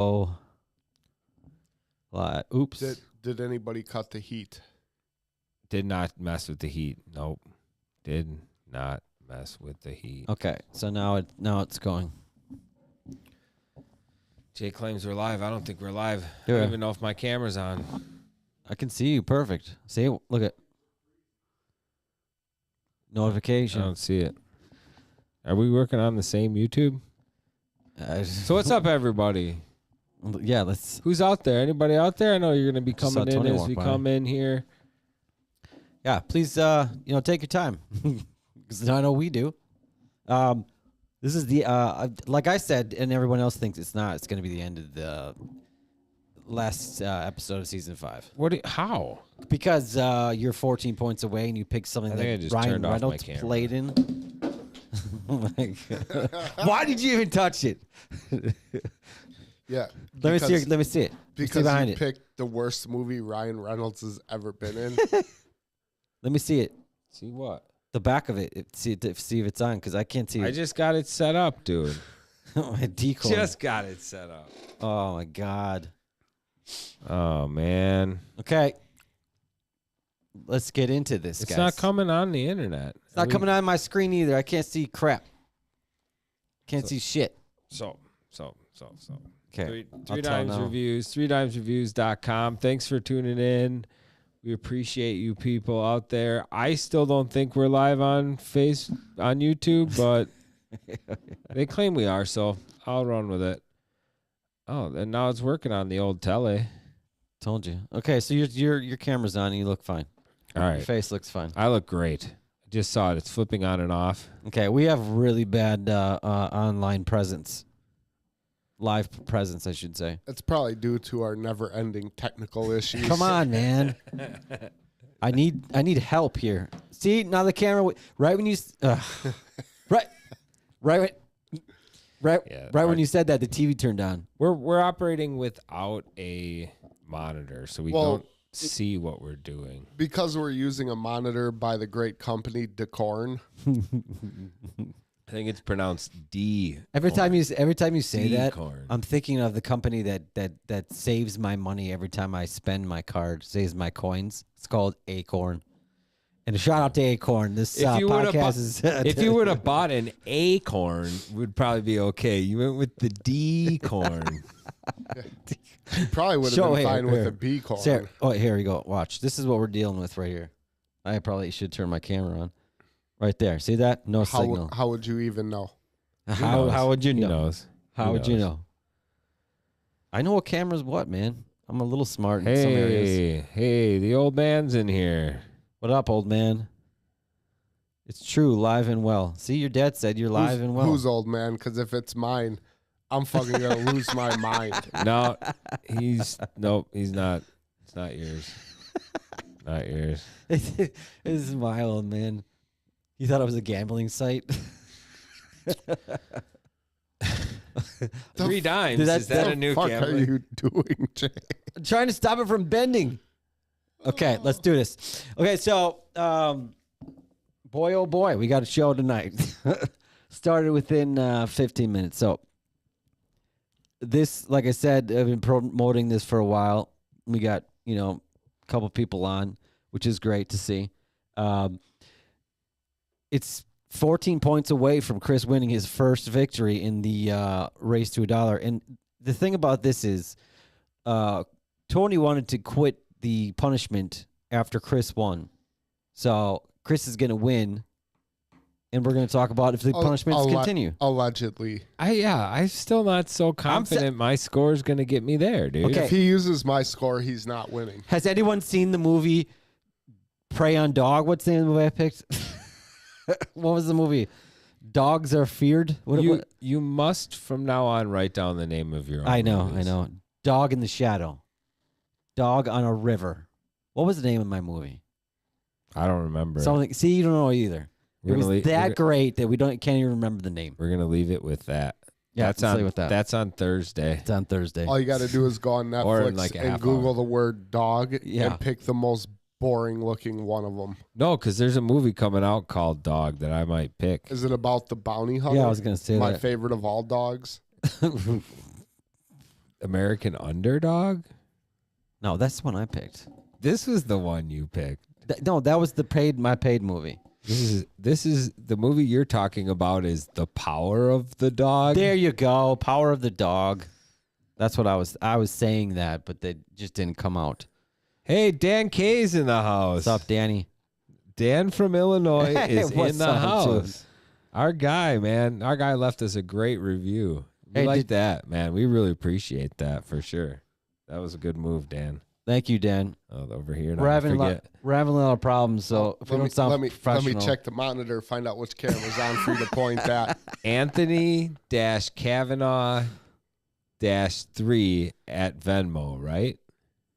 Oh, oops. Did anybody cut the heat? Did not mess with the heat. Nope. Did not mess with the heat. Okay, so now it's going. Jay claims we're live. I don't think we're live. I Yeah. don't even know if my camera's on. I can see you perfect. See, look at I notification. don't see it. Are we working on the same YouTube? So what's up, everybody? Yeah, let's. Who's out there? Anybody out there? I know you're going to be Just saw coming in Tony as walk we by. come in here. Yeah, please. Take your time, because I know we do. This is the like I said, and everyone else thinks it's not. It's going to be the end of the last episode of season 5. How? Because you're 14 points away, and you picked something I think I that just Ryan turned off my Reynolds camera. played in. Oh my God. Why did you even touch it? Yeah. Let me see. Let me see it. Let me see Because behind you it. picked the worst movie Ryan Reynolds has ever been in. Let me see it. See what? The back of it. See if it's on, because I can't see I it. just got it set up, dude. My decoy. Just got it set up. Oh my God. Oh, man. Okay. Let's get into this, It's guys. not coming on the internet. It's not coming on my screen either. I can't see crap. Can't see shit. So. Okay. Three I'll tell Dimes now. Reviews, 3dimesreviews.com. Thanks for tuning in. We appreciate you people out there. I still don't think we're live on YouTube, but they claim we are, so I'll run with it. Oh, and now it's working on the old tele. Told you. Okay, so your camera's on and you look fine. All Your right. face looks fine. I look great. I just saw it. It's flipping on and off. Okay, we have really bad online presence. Live presence, I should say. It's probably due to our never-ending technical issues. Come on, man. I need help here. See, now the camera right when you right Yeah, when you said that, the TV turned on. We're operating without a monitor, so we Well, don't see what we're doing. Because we're using a monitor by the great company Decorn. I think it's pronounced D. Every time you say that, Decorn. I'm thinking of the company that saves my money every time I spend my card, saves my coins. It's called Acorn. And a shout out to Acorn. This podcast is. If you would have bought an acorn, would probably be okay. You went with the D corn. You probably would have Show been here, fine with here. a B corn. Sarah, oh, here we go. Watch. This is what we're dealing with right here. I probably should turn my camera on. Right there. See that? No signal. How would you even know? How would you He know? knows. How He would you knows. know? I know what camera's what, man. I'm a little smart in some areas. Hey, the old man's in here. What up, old man? It's true, live and well. See, your dad said you're live and well. Who's old man? Because if it's mine, I'm fucking going to lose my mind. No, he's not. It's not yours. Not yours. This is my old man. You thought it was a gambling site? 3 dimes. Dude, Is that What a new the fuck camera? are you doing, Jay? I'm trying to stop it from bending. Okay, let's do this. Okay, so boy, oh boy, we got a show tonight. Started within 15 minutes. So this, like I said, I've been promoting this for a while. We got, a couple people on, which is great to see. It's 14 points away from Chris winning his first victory in the race to $1. And the thing about this is Tony wanted to quit the punishment after Chris won. So Chris is going to win. And we're going to talk about if the punishments continue. Allegedly. I'm still not so confident my score's going to get me there, dude. Okay. If he uses my score, he's not winning. Has anyone seen the movie Prey on Dog? What's the name of the movie I picked? What was the movie? Dogs Are Feared? You must from now on write down the name of your own I know. movies. Dog in the Shadow. Dog on a River. What was the name of my movie? I don't remember. Something. See, you don't know either. We're It was gonna that great that we can't even remember the name. We're going to leave it with that. Yeah, that's let's on leave it with that. That's on Thursday. It's on Thursday. All you got to do is go on Or in Netflix like a and half Google hour. the word dog Yeah. and pick the most boring looking one of them. No, because there's a movie coming out called Dog that I might pick. Is it about the bounty hunter? Yeah, I was gonna say my that. favorite of all dogs. American Underdog? No, that's the one I picked. This was the one you picked. No, that was my paid movie. This is the movie you're talking about is The Power of the Dog. There you go. Power of the Dog. That's what I was saying that, but they just didn't come out. Hey, Dan K's in the house. What's up, Danny? Dan from Illinois Hey, is in what's the up, house. Our guy, man. Our guy left us a great review. We Hey, like that, man. We really appreciate that for sure. That was a good move, Dan. Thank you, Dan. Oh, over here. Now We're I having forget. a lot of problems, so if we don't sound let me professional, check the monitor, find out which camera's on for you to point at. Anthony-Kavanaugh-3 at Venmo, right?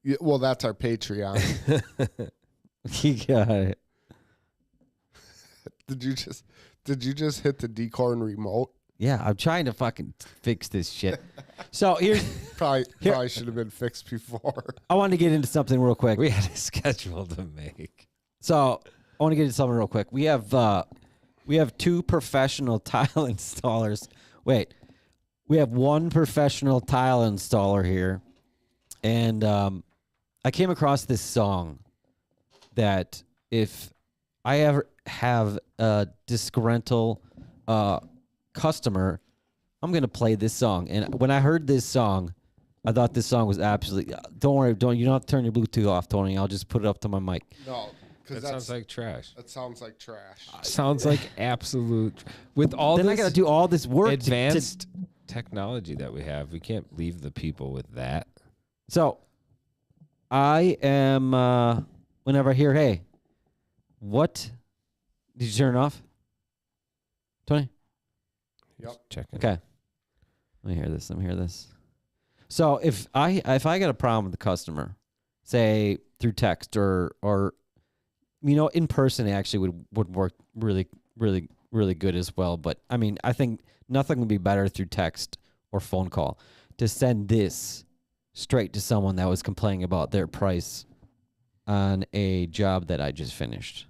Yeah, well, that's our Patreon. he got it. Did you just hit the Decorn remote? Yeah, I'm trying to fucking fix this shit. So here's Probably should have been fixed before. I want to get into something real quick. We had a schedule to make. So I want to get into something real quick. We have two professional tile installers. Wait, we have one professional tile installer here, and I came across this song that if I ever have a disgruntled customer, I'm gonna play this song. And when I heard this song, I thought this song was absolutely. Don't worry, you don't have to turn your Bluetooth off, Tony. I'll just put it up to my mic. No, That because sounds like trash. that sounds like trash. Sounds like absolute. With all Then this I gotta do all this work advanced technology that we have, we can't leave the people with that. So I am whenever I hear, hey, what did you turn it off? Tony? Yep. Checking. Okay. Let me hear this. So if I got a problem with the customer, say through text or in person, it actually would work really, really, really good as well. But I mean, I think nothing would be better through text or phone call to send this straight to someone that was complaining about their price on a job that I just finished.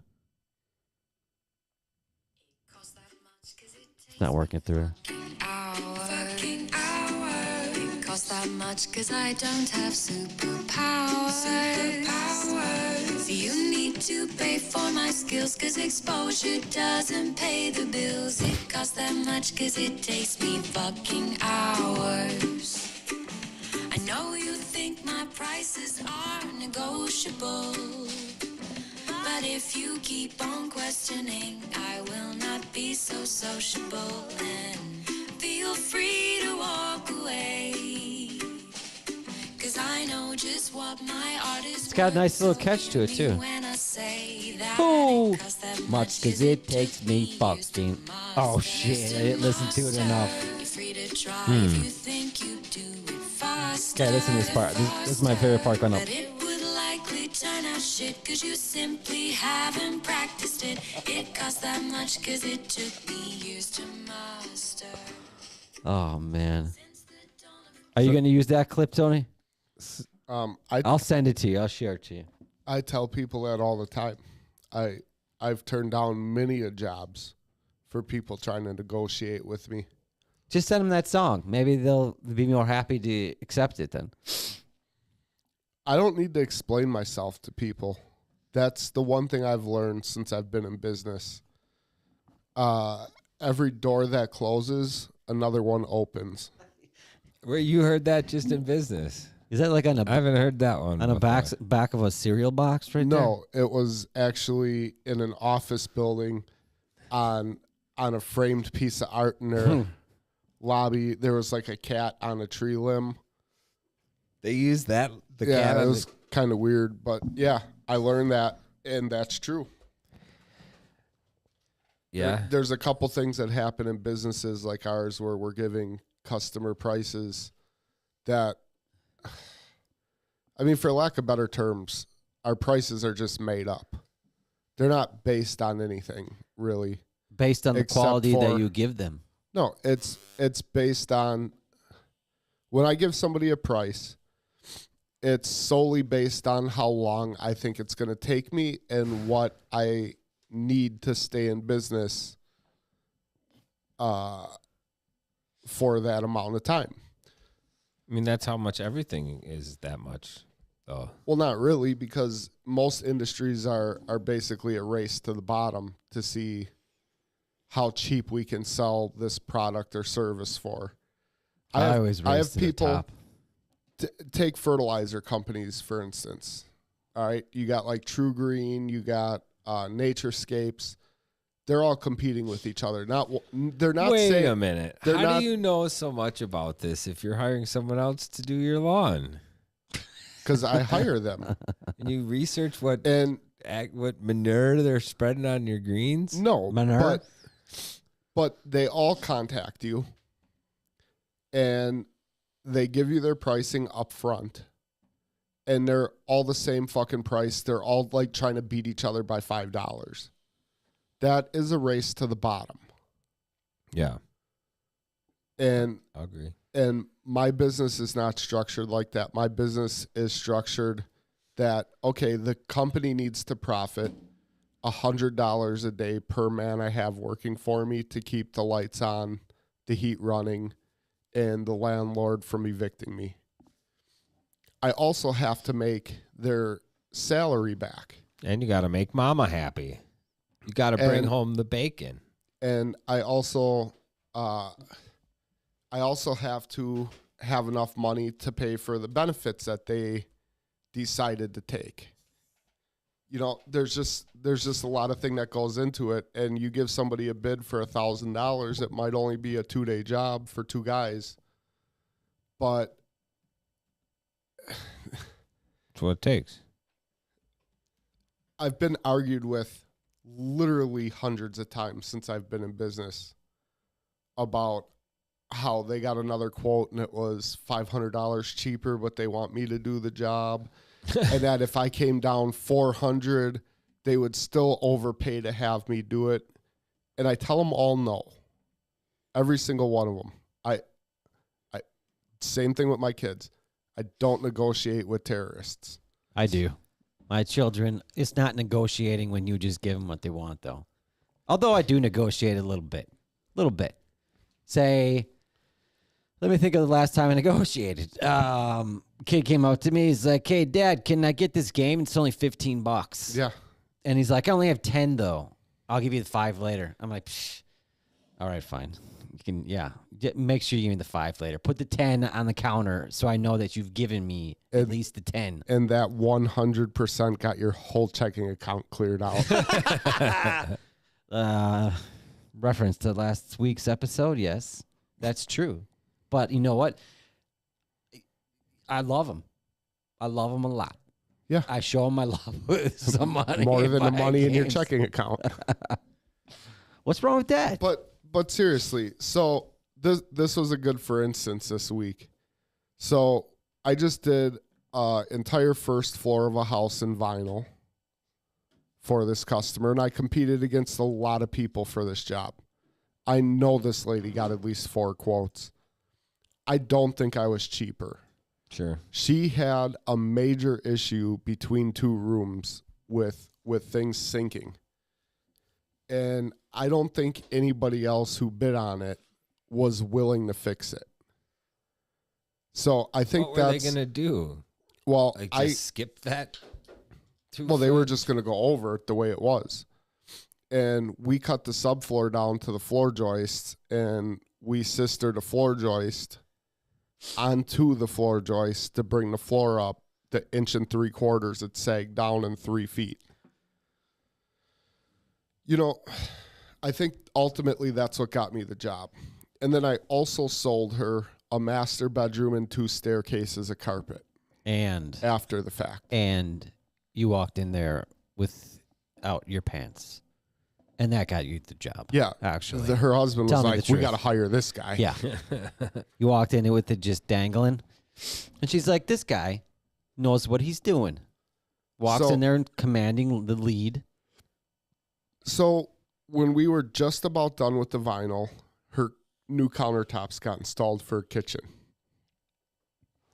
It's not working through. Cost that much cause I don't have superpowers. You need to pay for my skills cause exposure doesn't pay the bills. It costs that much cause it takes me fucking hours. I know you think my prices are negotiable, but if you keep on questioning, I will not be so sociable. And feel free to walk away, cause I know just what my art is. It's got a nice little catch to it too. When I say that Oh, it costs that much cause it takes me fucking. Oh shit, I didn't listen to it enough. You're free to try if you think you do it faster. Okay, listen to this part. This is my favorite part going up. But it would likely turn out shit cause you simply haven't practiced it. It costs that much cause it took me years to master. Oh man. Are you gonna use that clip, Tony? I'll send it to you. I'll share it to you. I tell people that all the time. I've turned down many a jobs for people trying to negotiate with me. Just send them that song. Maybe they'll be more happy to accept it then. I don't need to explain myself to people. That's the one thing I've learned since I've been in business. Every door that closes, another one opens. Where you heard that just in business? Is that like on I haven't heard that one. a before. back of a cereal box right there? No, it was actually in an office building on a framed piece of art in their lobby. There was like a cat on a tree limb. They use that. The Yeah, cat it on was kind of weird, but yeah, I learned that, and that's true. yeah. There's a couple things that happen in businesses like ours where we're giving customer prices that, I mean, for lack of better terms, our prices are just made up. They're not based on anything, really. Based on the Except quality that for- you give them. No, it's based on when I give somebody a price, it's solely based on how long I think it's going to take me and what I need to stay in business for that amount of time. I mean, that's how much everything is that much, though. Well, not really, because most industries are basically a race to the bottom to see how cheap we can sell this product or service for. I always race to the top. Take fertilizer companies, for instance. All right. You got like True Green, you got Naturescapes. They're all competing with each other. They're not Wait saying, a minute. How do you know so much about this if you're hiring someone else to do your lawn? because I hire them. And you research what And manure they're spreading on your greens? no, Manure? but they all contact you and they give you their pricing up front. And they're all the same fucking price. They're all like trying to beat each other by $5. That is a race to the bottom. Yeah, And I agree. and my business is not structured like that. My business is structured that, okay, the company needs to profit $100 a day per man I have working for me to keep the lights on, the heat running, and the landlord from evicting me. I also have to make their salary back. And you got to make mama happy. You got to bring And- home the bacon. And I also have to have enough money to pay for the benefits that they decided to take. You know, there's just a lot of thing that goes into it, and you give somebody a bid for $1,000, it might only be a 2-day job for 2 guys, but That's what it takes. I've been argued with literally hundreds of times since I've been in business about how they got another quote and it was $500 cheaper, but they want me to do the job. And that if I came down $400, they would still overpay to have me do it. And I tell them all no. Every single one of them. I same thing with my kids. I don't negotiate with terrorists. I do. My children, it's not negotiating when you just give them what they want, though. Although I do negotiate a little bit. Say, let me think of the last time I negotiated. Kid came up to me. He's like, "Hey, Dad, can I get this game? It's only $15." Yeah. And he's like, "I only have 10 though. I'll give you the 5 later." I'm like, "Psh, all right, fine. You can, yeah. Make sure you give me the 5 later. Put the 10 on the counter so I know that you've given me at least the 10." And that 100% got your whole checking account cleared out. Reference to last week's episode. Yes, that's true. But you know what? I love them. I love them a lot. Yeah. I show them my love with some money. More than the my money in your games. checking account. What's wrong with that? But seriously, so this was a good for instance this week. So I just did entire first floor of a house in vinyl for this customer, and I competed against a lot of people for this job. I know this lady got at least 4 quotes. I don't think I was cheaper. Sure. She had a major issue between 2 rooms with things sinking. And I don't think anybody else who bid on it was willing to fix it. So I think What were they that's going to do? well, Like just skip that? they were just going to go over it the way it was. And we cut the subfloor down to the floor joists, and we sistered a floor joist onto the floor joist to bring the floor up the 1 3/4 inches. It sagged down in 3 feet. You know, I think ultimately that's what got me the job. And then I also sold her a master bedroom and 2 staircases of carpet and after the fact. you walked in there without your pants. And that got you the job. Yeah. Actually. Her husband Tell was me like, the we truth. got to hire this guy. Yeah. You walked in with it just dangling. And she's like, "This guy knows what he's doing." Walks So- in there and commanding the lead. So when we were just about done with the vinyl, her new countertops got installed for her kitchen.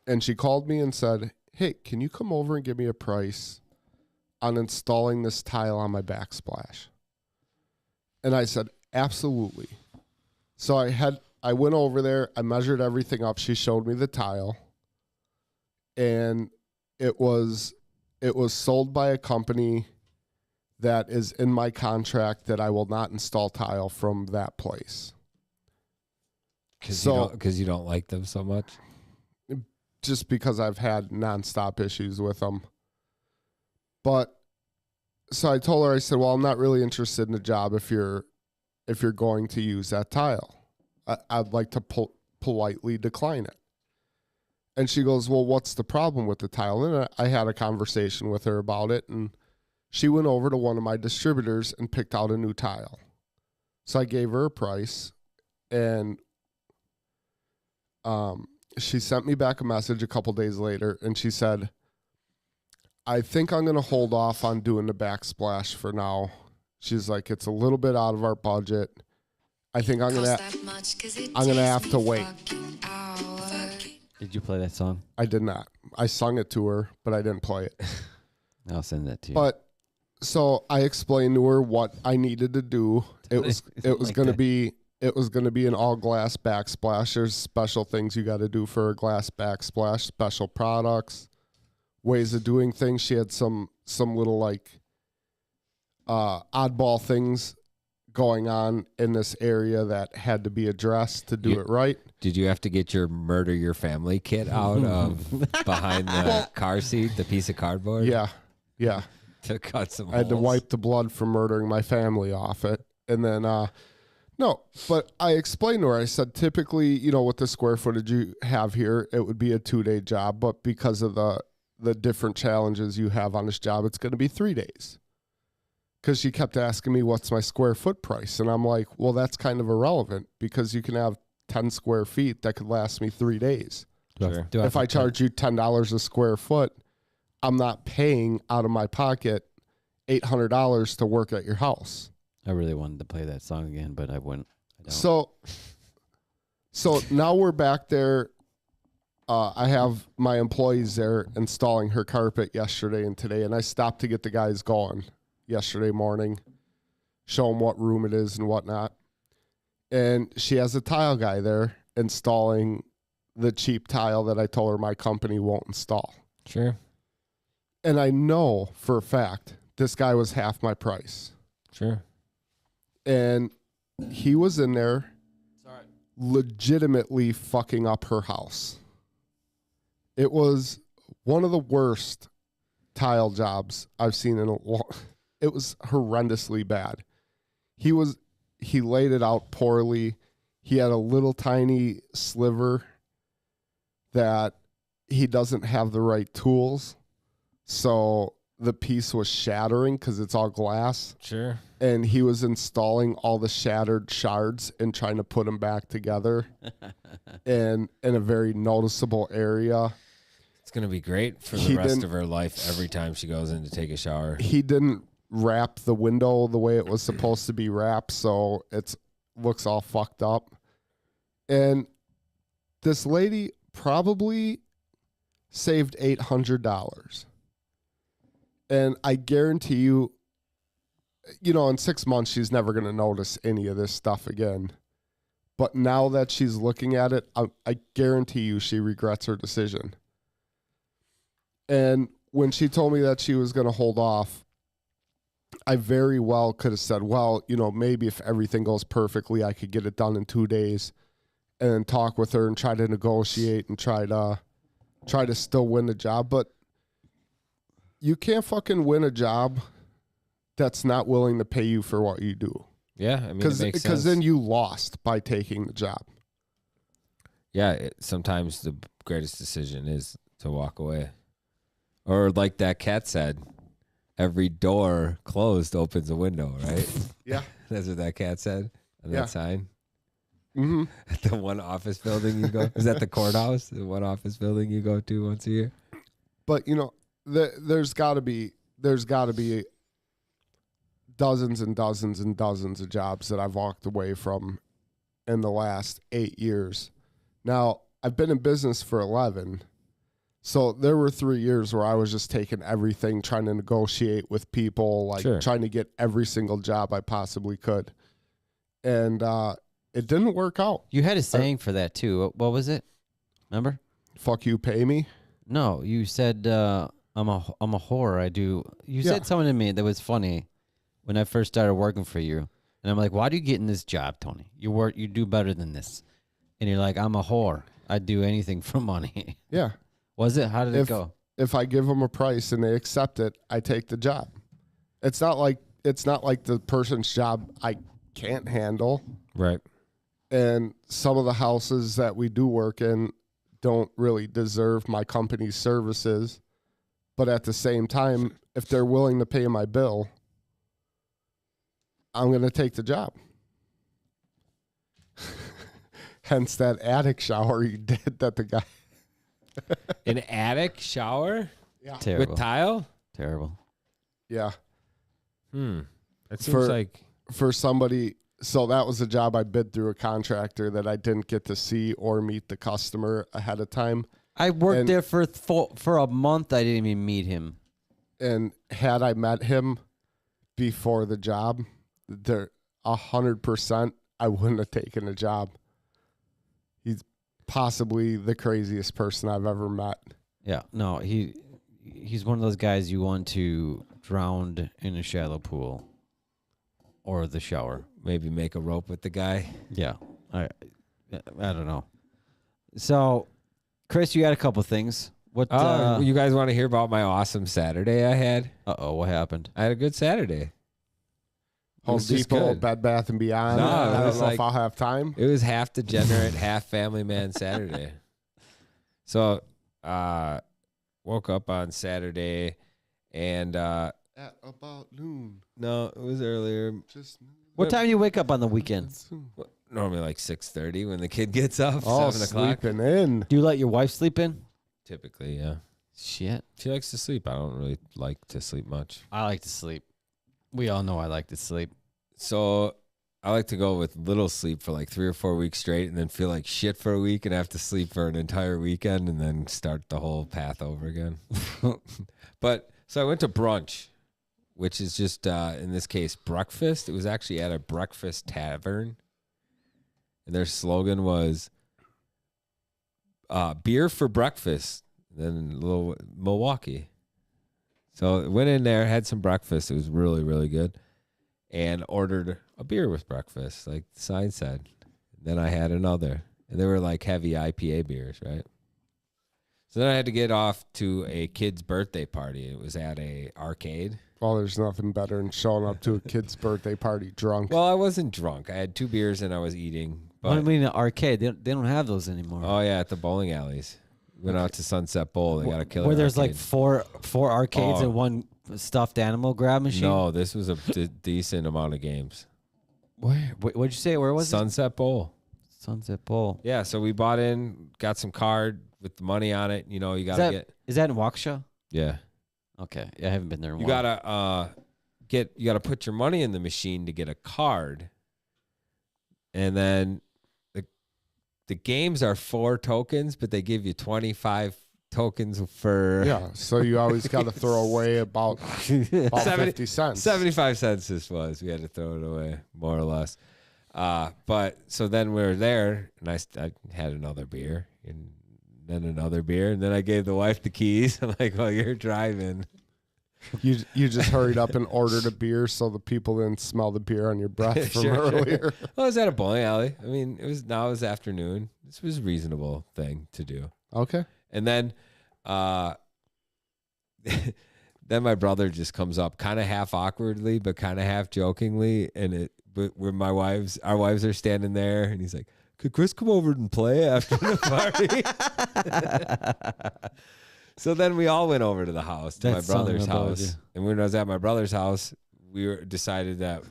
And she called me and said, "Hey, can you come over and give me a price on installing this tile on my backsplash?" And I said, "Absolutely." So I I went over there. I measured everything up. She showed me the tile, and it was sold by a company that is in my contract that I will not install tile from that place. Because you don't like them so much. Just because I've had nonstop issues with them. But so I told her, I said, well, I'm not really interested in the job if you're going to use that tile. I'd like to politely decline it. And she goes, well, what's the problem with the tile? And I had a conversation with her about it, and she went over to one of my distributors and picked out a new tile. So I gave her a price, and she sent me back a message a couple days later, and she said, I think I'm going to hold off on doing the backsplash for now. She's like, it's a little bit out of our budget. I think I'm going to have to wait. Did you play that song? I did not. I sung it to her, but I didn't play it. I'll send that to you. But so I explained to her what I needed to do. It was Like going to that. be an all glass backsplash. There's special things you got to do for a glass backsplash, special products, ways of doing things. She had some little like oddball things going on in this area that had to be addressed to do it right. Did you have to get your murder your family kit out of behind the car seat, the piece of cardboard? Yeah. To cut some I had to holes? wipe the blood from murdering my family off it. And then, no, but I explained to her, I said, typically, with the square footage you have here, it would be a 2-day job. But because of the different challenges you have on this job, it's going to be 3 days. Because she kept asking me, what's my square foot price? And I'm like, well, that's kind of irrelevant because you can have 10 square feet that could last me 3 days. Sure. If I charge you $10 a square foot, I'm not paying out of my pocket $800 to work at your house. I really wanted to play that song again, but I wouldn't. I don't. So now we're back there. I have my employees there installing her carpet yesterday and today, and I stopped to get the guys going yesterday morning, show them what room it is and whatnot. And she has a tile guy there installing the cheap tile that I told her my company won't install. Sure. And I know for a fact this guy was half my price. Sure. And he was in there legitimately fucking up her house. It was one of the worst tile jobs I've seen in a long. It was horrendously bad. He laid it out poorly. He had a little tiny sliver that he doesn't have the right tools. So the piece was shattering because it's all glass. Sure. And he was installing all the shattered shards and trying to put them back together in a very noticeable area. It's going to be great for the He rest didn't- of her life every time she goes in to take a shower. He didn't wrap the window the way it was supposed to be wrapped, so it looks all fucked up. And this lady probably saved $800. And I guarantee you, in 6 months, she's never going to notice any of this stuff again. But now that she's looking at it, I guarantee you she regrets her decision. And when she told me that she was going to hold off, I very well could have said, well, maybe if everything goes perfectly, I could get it done in 2 days and then talk with her and try to negotiate and try to still win the job. But you can't fucking win a job that's not willing to pay you for what you do. Yeah, I mean, it makes sense. Because then you lost by taking the job. Yeah, sometimes the greatest decision is to walk away. Or like that cat said, every door closed opens a window, right? Yeah. That's what that cat said on Yeah. that sign. Mm-hmm. At the one office building you go. Is that the courthouse? The one office building you go to once a year? But there's got to be dozens and dozens and dozens of jobs that I've walked away from in the last 8 years. Now, I've been in business for 11. So there were 3 years where I was just taking everything, trying to negotiate with people, like Sure. trying to get every single job I possibly could. And it didn't work out. You had a saying for that too. What was it? Remember? Fuck you, pay me. No, you said I'm a whore. I do. You Yeah. said something to me that was funny when I first started working for you, and I'm like, "Why do you get in this job, Tony? You do better than this." And you're like, "I'm a whore. I'd do anything for money." Yeah. Was it? How did it go? If I give them a price and they accept it, I take the job. It's not like the person's job I can't handle. Right. And some of the houses that we do work in don't really deserve my company's services. But at the same time, if they're willing to pay my bill, I'm going to take the job. Hence that attic shower you did that the guy. An attic shower Terrible. with tile? Terrible. Yeah. That seems For- like For somebody, so that was a job I bid through a contractor that I didn't get to see or meet the customer ahead of time. I worked And- there for a month. I didn't even meet him. And had I met him before the job, there 100% I wouldn't have taken the job. He's possibly the craziest person I've ever met. Yeah. No, he's one of those guys you want to drown in a shallow pool or the shower. maybe make a rope with the guy. Yeah. I don't know. So, Chris, you got a couple things. What? You guys want to hear about my awesome Saturday I had? What happened? I had a good Saturday. Home was just Depot, good. Bed Bath and Beyond. No, I it don't was know like- if I'll have time. It was half degenerate, half family man Saturday. So, woke up on Saturday, and At about noon. no, it was earlier. Just What time do you wake up on the weekends? Normally like 6:30 when the kid gets up. Oh, 7 o'clock. sleeping in. Do you let your wife sleep in? Typically, yeah. Shit. She likes to sleep. I don't really like to sleep much. I like to sleep. We all know I like to sleep. So I like to go with little sleep for like 3 or 4 weeks straight and then feel like shit for a week and have to sleep for an entire weekend and then start the whole path over again. But so I went to brunch, which is just, in this case, breakfast. It was actually at a breakfast tavern. And their slogan was beer for breakfast. Then a little Milwaukee. So went in there, had some breakfast. It was really, really good. And ordered a beer with breakfast, like the sign said. Then I had another. And they were like heavy IPA beers, right? So then I had to get off to a kid's birthday party. It was at a arcade. Well, there's nothing better than showing up to a kid's birthday party drunk. Well, I wasn't drunk. I had 2 beers and I was eating. What do But you mean, the arcade? They don't have those anymore. oh yeah, at the bowling alleys. Went out to Sunset Bowl. They got a killer. Where there's like arcade. four arcades Oh. and one stuffed animal grab machine. No, this was a decent amount of games. Where? What'd you say? Where was it? Sunset Bowl. Sunset Bowl. Yeah, so we bought in, got some card with the money on it. You know, you gotta get. Is that in Waukesha? Yeah, Okay, yeah, I haven't been there. In a you while. gotta you gotta put your money in the machine to get a card, and then the games are 4 tokens, but they give you 25 tokens for yeah, so you always got to throw away about 50 cents. 75 cents. This was, we had to throw it away more or less. But so then we were there, and I had another beer, and then another beer, and then I gave the wife the keys. I'm like, "Well, you're driving." You just hurried up and ordered a beer so the people didn't smell the beer on your breath from Sure. earlier. Well, I was at a bowling alley. I mean, it was afternoon. This was a reasonable thing to do. Okay. And then, then my brother just comes up, kind of half awkwardly, but kind of half jokingly, but where our wives are standing there, and he's like, "Could Chris come over and play after the party?" So then we all went over to the house, to my That son of brother's a boy, house, yeah. and when I was at my brother's house, we decided that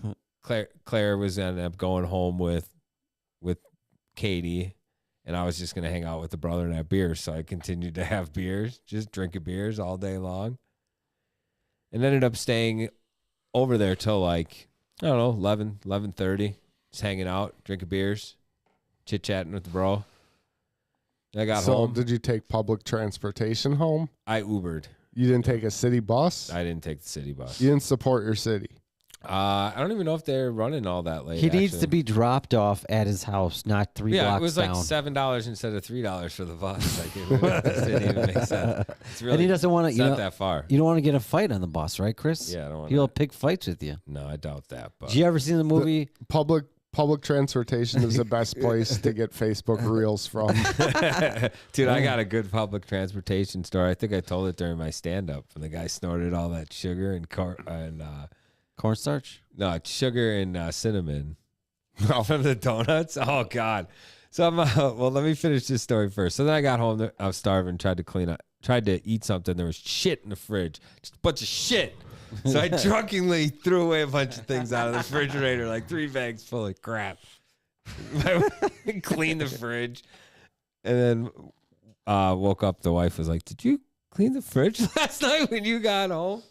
Claire was gonna end up going home with Katie. And I was just going to hang out with the brother and have beers. So I continued to have beers, just drinking beers all day long. And ended up staying over there till like, I don't know, 11, 11:30. Just hanging out, drinking beers, chit-chatting with the bro. And I got So home. did you take public transportation home? I Ubered. You didn't take a city bus? I didn't take the city bus. You didn't support your city? I don't even know if they're running all that late. He needs to actually. be dropped off at his house, not 3 Yeah, blocks it was down. like $7 instead of $3 for the bus. Like, it just didn't even make sense. It's really, And he doesn't want to. it's You not know, that far. you don't want to get a fight on the bus, right, Chris? Yeah, I don't want He'll that. pick fights with you. No, I doubt that. But Did you ever see the movie? Public transportation is the best place to get Facebook reels from. dude, I got a good public transportation story. I think I told it during my stand-up when the guy snorted all that sugar and Cornstarch? no, it's sugar and cinnamon from the donuts. Oh God! So I'm well. Let me finish this story first. So then I got home. I was starving. Tried to eat something. There was shit in the fridge. Just a bunch of shit. So I drunkenly threw away a bunch of things out of the refrigerator, like 3 bags full of crap. I cleaned the fridge, and then woke up. The wife was like, "Did you clean the fridge last night when you got home?"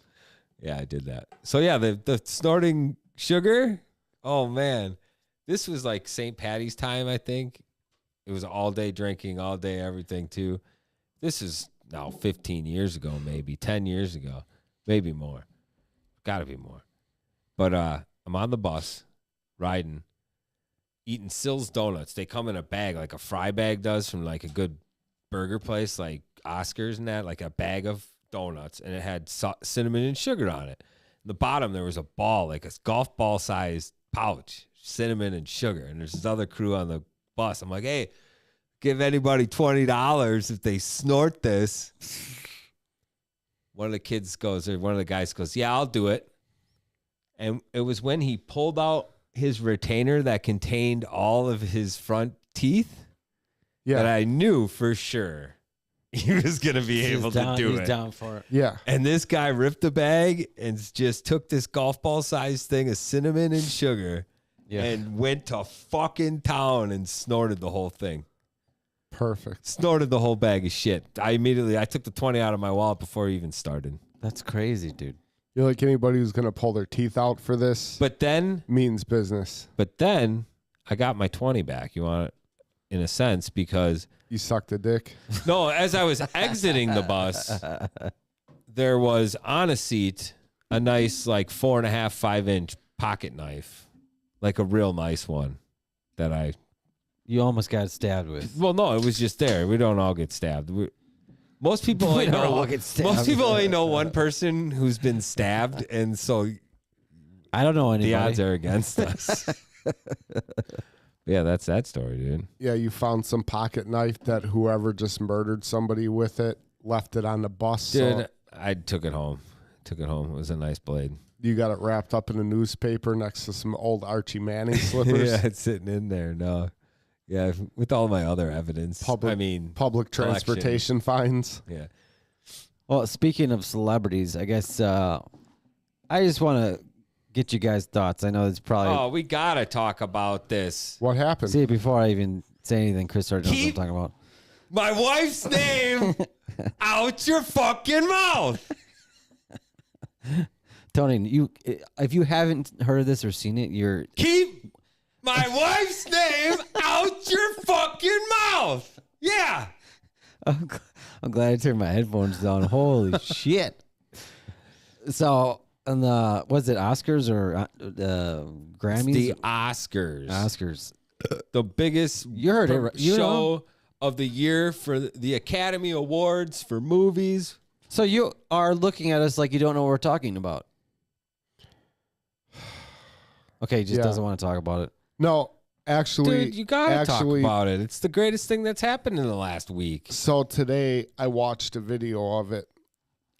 Yeah, I did that. So yeah, the snorting sugar. Oh man, this was like St. Patty's time. I think it was all day drinking, all day everything too. This is now 15 years ago, maybe 10 years ago, maybe more. Got to be more. But I'm on the bus, riding, eating Sills donuts. They come in a bag, like a fry bag does from like a good burger place, like Oscars and that, like a bag of donuts, and it had cinnamon and sugar on it. In the bottom, there was a ball, like a golf ball sized pouch, cinnamon and sugar. And there's this other crew on the bus. I'm like, hey, give anybody $20 if they snort this. One of the kids goes, or one of the guys goes, yeah, I'll do it. And it was when he pulled out his retainer that contained all of his front teeth that Yeah. I knew for sure he was going to be able to do He's it. down for it. Yeah. And this guy ripped the bag and just took this golf ball sized thing of cinnamon and sugar and went to fucking town and snorted the whole thing. Perfect. Snorted the whole bag of shit. I took the 20 out of my wallet before he even started. That's crazy, dude. You're like anybody who's going to pull their teeth out for this But then means business. I got my 20 back. You want it in a sense because You sucked a dick. no, as I was exiting the bus, there was on a seat a nice like 4.5, 5-inch pocket knife, like a real nice one that You almost got stabbed with. well, no, it was just there. We don't all get stabbed. Most people only We don't know. all get stabbed. Most people only know one person who's been stabbed, and so I don't know anybody. the odds are against us. Yeah, that's that story, dude. Yeah, you found some pocket knife that whoever just murdered somebody with it left it on the bus. Dude, So I took it home. It was a nice blade. you got it wrapped up in a newspaper next to some old Archie Manning slippers. Yeah, it's sitting in there. No, yeah, with all my other evidence. Public- I mean, Public collection. transportation fines. Yeah. Well, speaking of celebrities, I guess I just want to get you guys' thoughts. I know it's probably Oh, we gotta talk about this. What happened? see before I even say anything. Chris already knows what I'm Keep- talking about. My wife's name out your fucking mouth. Tony, if you haven't heard of this or seen it, you're Keep my wife's name out your fucking mouth. Yeah. I'm glad I turned my headphones down. Holy shit! So, on the was it Oscars or Grammys? The Oscars. Oscars. The biggest You heard it, right? You show know. of the year for the Academy Awards for movies. So you are looking at us like you don't know what we're talking about. Okay, he just Yeah. doesn't want to talk about it. No, actually, Dude, you gotta talk actually, about it. It's the greatest thing that's happened in the last week. So today I watched a video of it.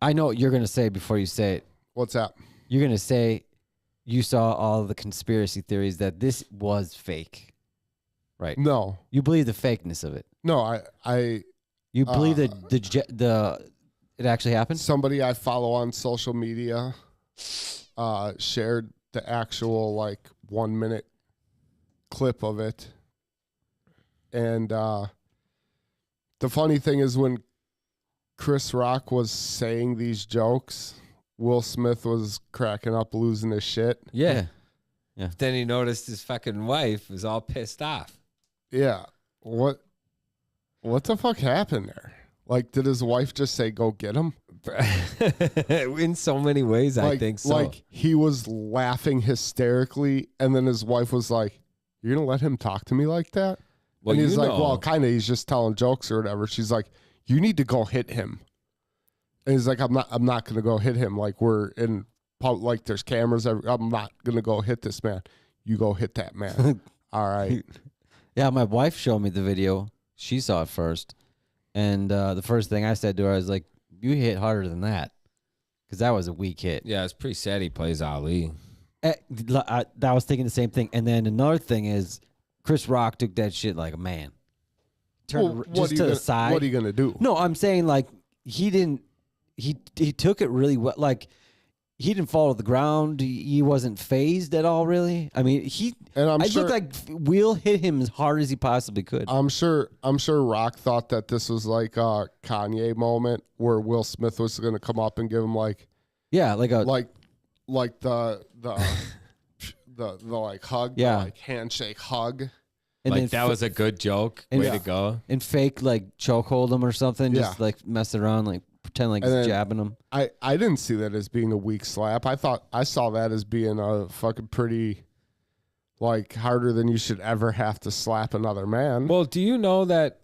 I know what you're going to say before you say it. What's that? You're going to say you saw all the conspiracy theories that this was fake. Right. No, You believe the fakeness of it. no, I You believe that it actually happened? somebody I follow on social media shared the actual like 1 minute clip of it. And the funny thing is when Chris Rock was saying these jokes, Will Smith was cracking up, losing his shit. Yeah. Yeah. Then he noticed his fucking wife was all pissed off. Yeah. What the fuck happened there? Like, did his wife just say, go get him? In so many ways, I think so. Like he was laughing hysterically, and then his wife was like, "You're gonna let him talk to me like that?" Well, and he's you like, know. "Well, kind of. He's just telling jokes or whatever." She's like, "You need to go hit him." And he's like, "I'm not gonna go hit him. Like we're in, like there's cameras. I'm not gonna go hit this man. You go hit that man." All right. Yeah, my wife showed me the video. She saw it first. And the first thing I said to her, I was like, you hit harder than that. Because that was a weak hit. Yeah, it's pretty sad he plays Ali. I was thinking the same thing. And then another thing is, Chris Rock took that shit like a man. Turned Well, just to the side. What are you gonna do? No, I'm saying like he didn't. He took it really well. Like he didn't fall to the ground. He wasn't phased at all. Really. I mean, And I'm I sure, looked like Will hit him as hard as he possibly could. I'm sure Rock thought that this was like a Kanye moment where Will Smith was gonna come up and give him like Yeah, like a like the like hug, Yeah. the, like handshake hug. and Like then that was a good joke. and Way yeah. to go. and fake like chokehold him or something. Just Yeah. like mess around, like pretend like And he's then- jabbing him. I didn't see that as being a weak slap. I saw that as being a fucking pretty like harder than you should ever have to slap another man. Well, do you know that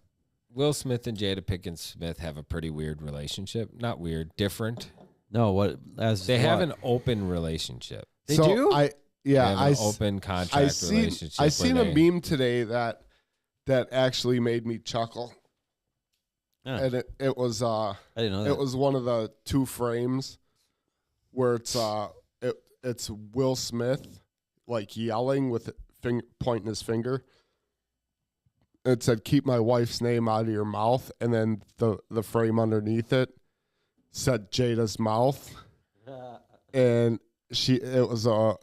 Will Smith and Jada Pinkett Smith have a pretty weird relationship? Not weird, different. No, what? As They have what? an open relationship. They So do? I They yeah, have I an s- open contract I seen relationship. I where seen a they- meme today that actually made me chuckle. Huh. And it was I didn't know that. it was one of the two frames where it's Will Smith like yelling with pointing his finger. It said, "Keep my wife's name out of your mouth," and then the frame underneath it said Jada's mouth, and it was a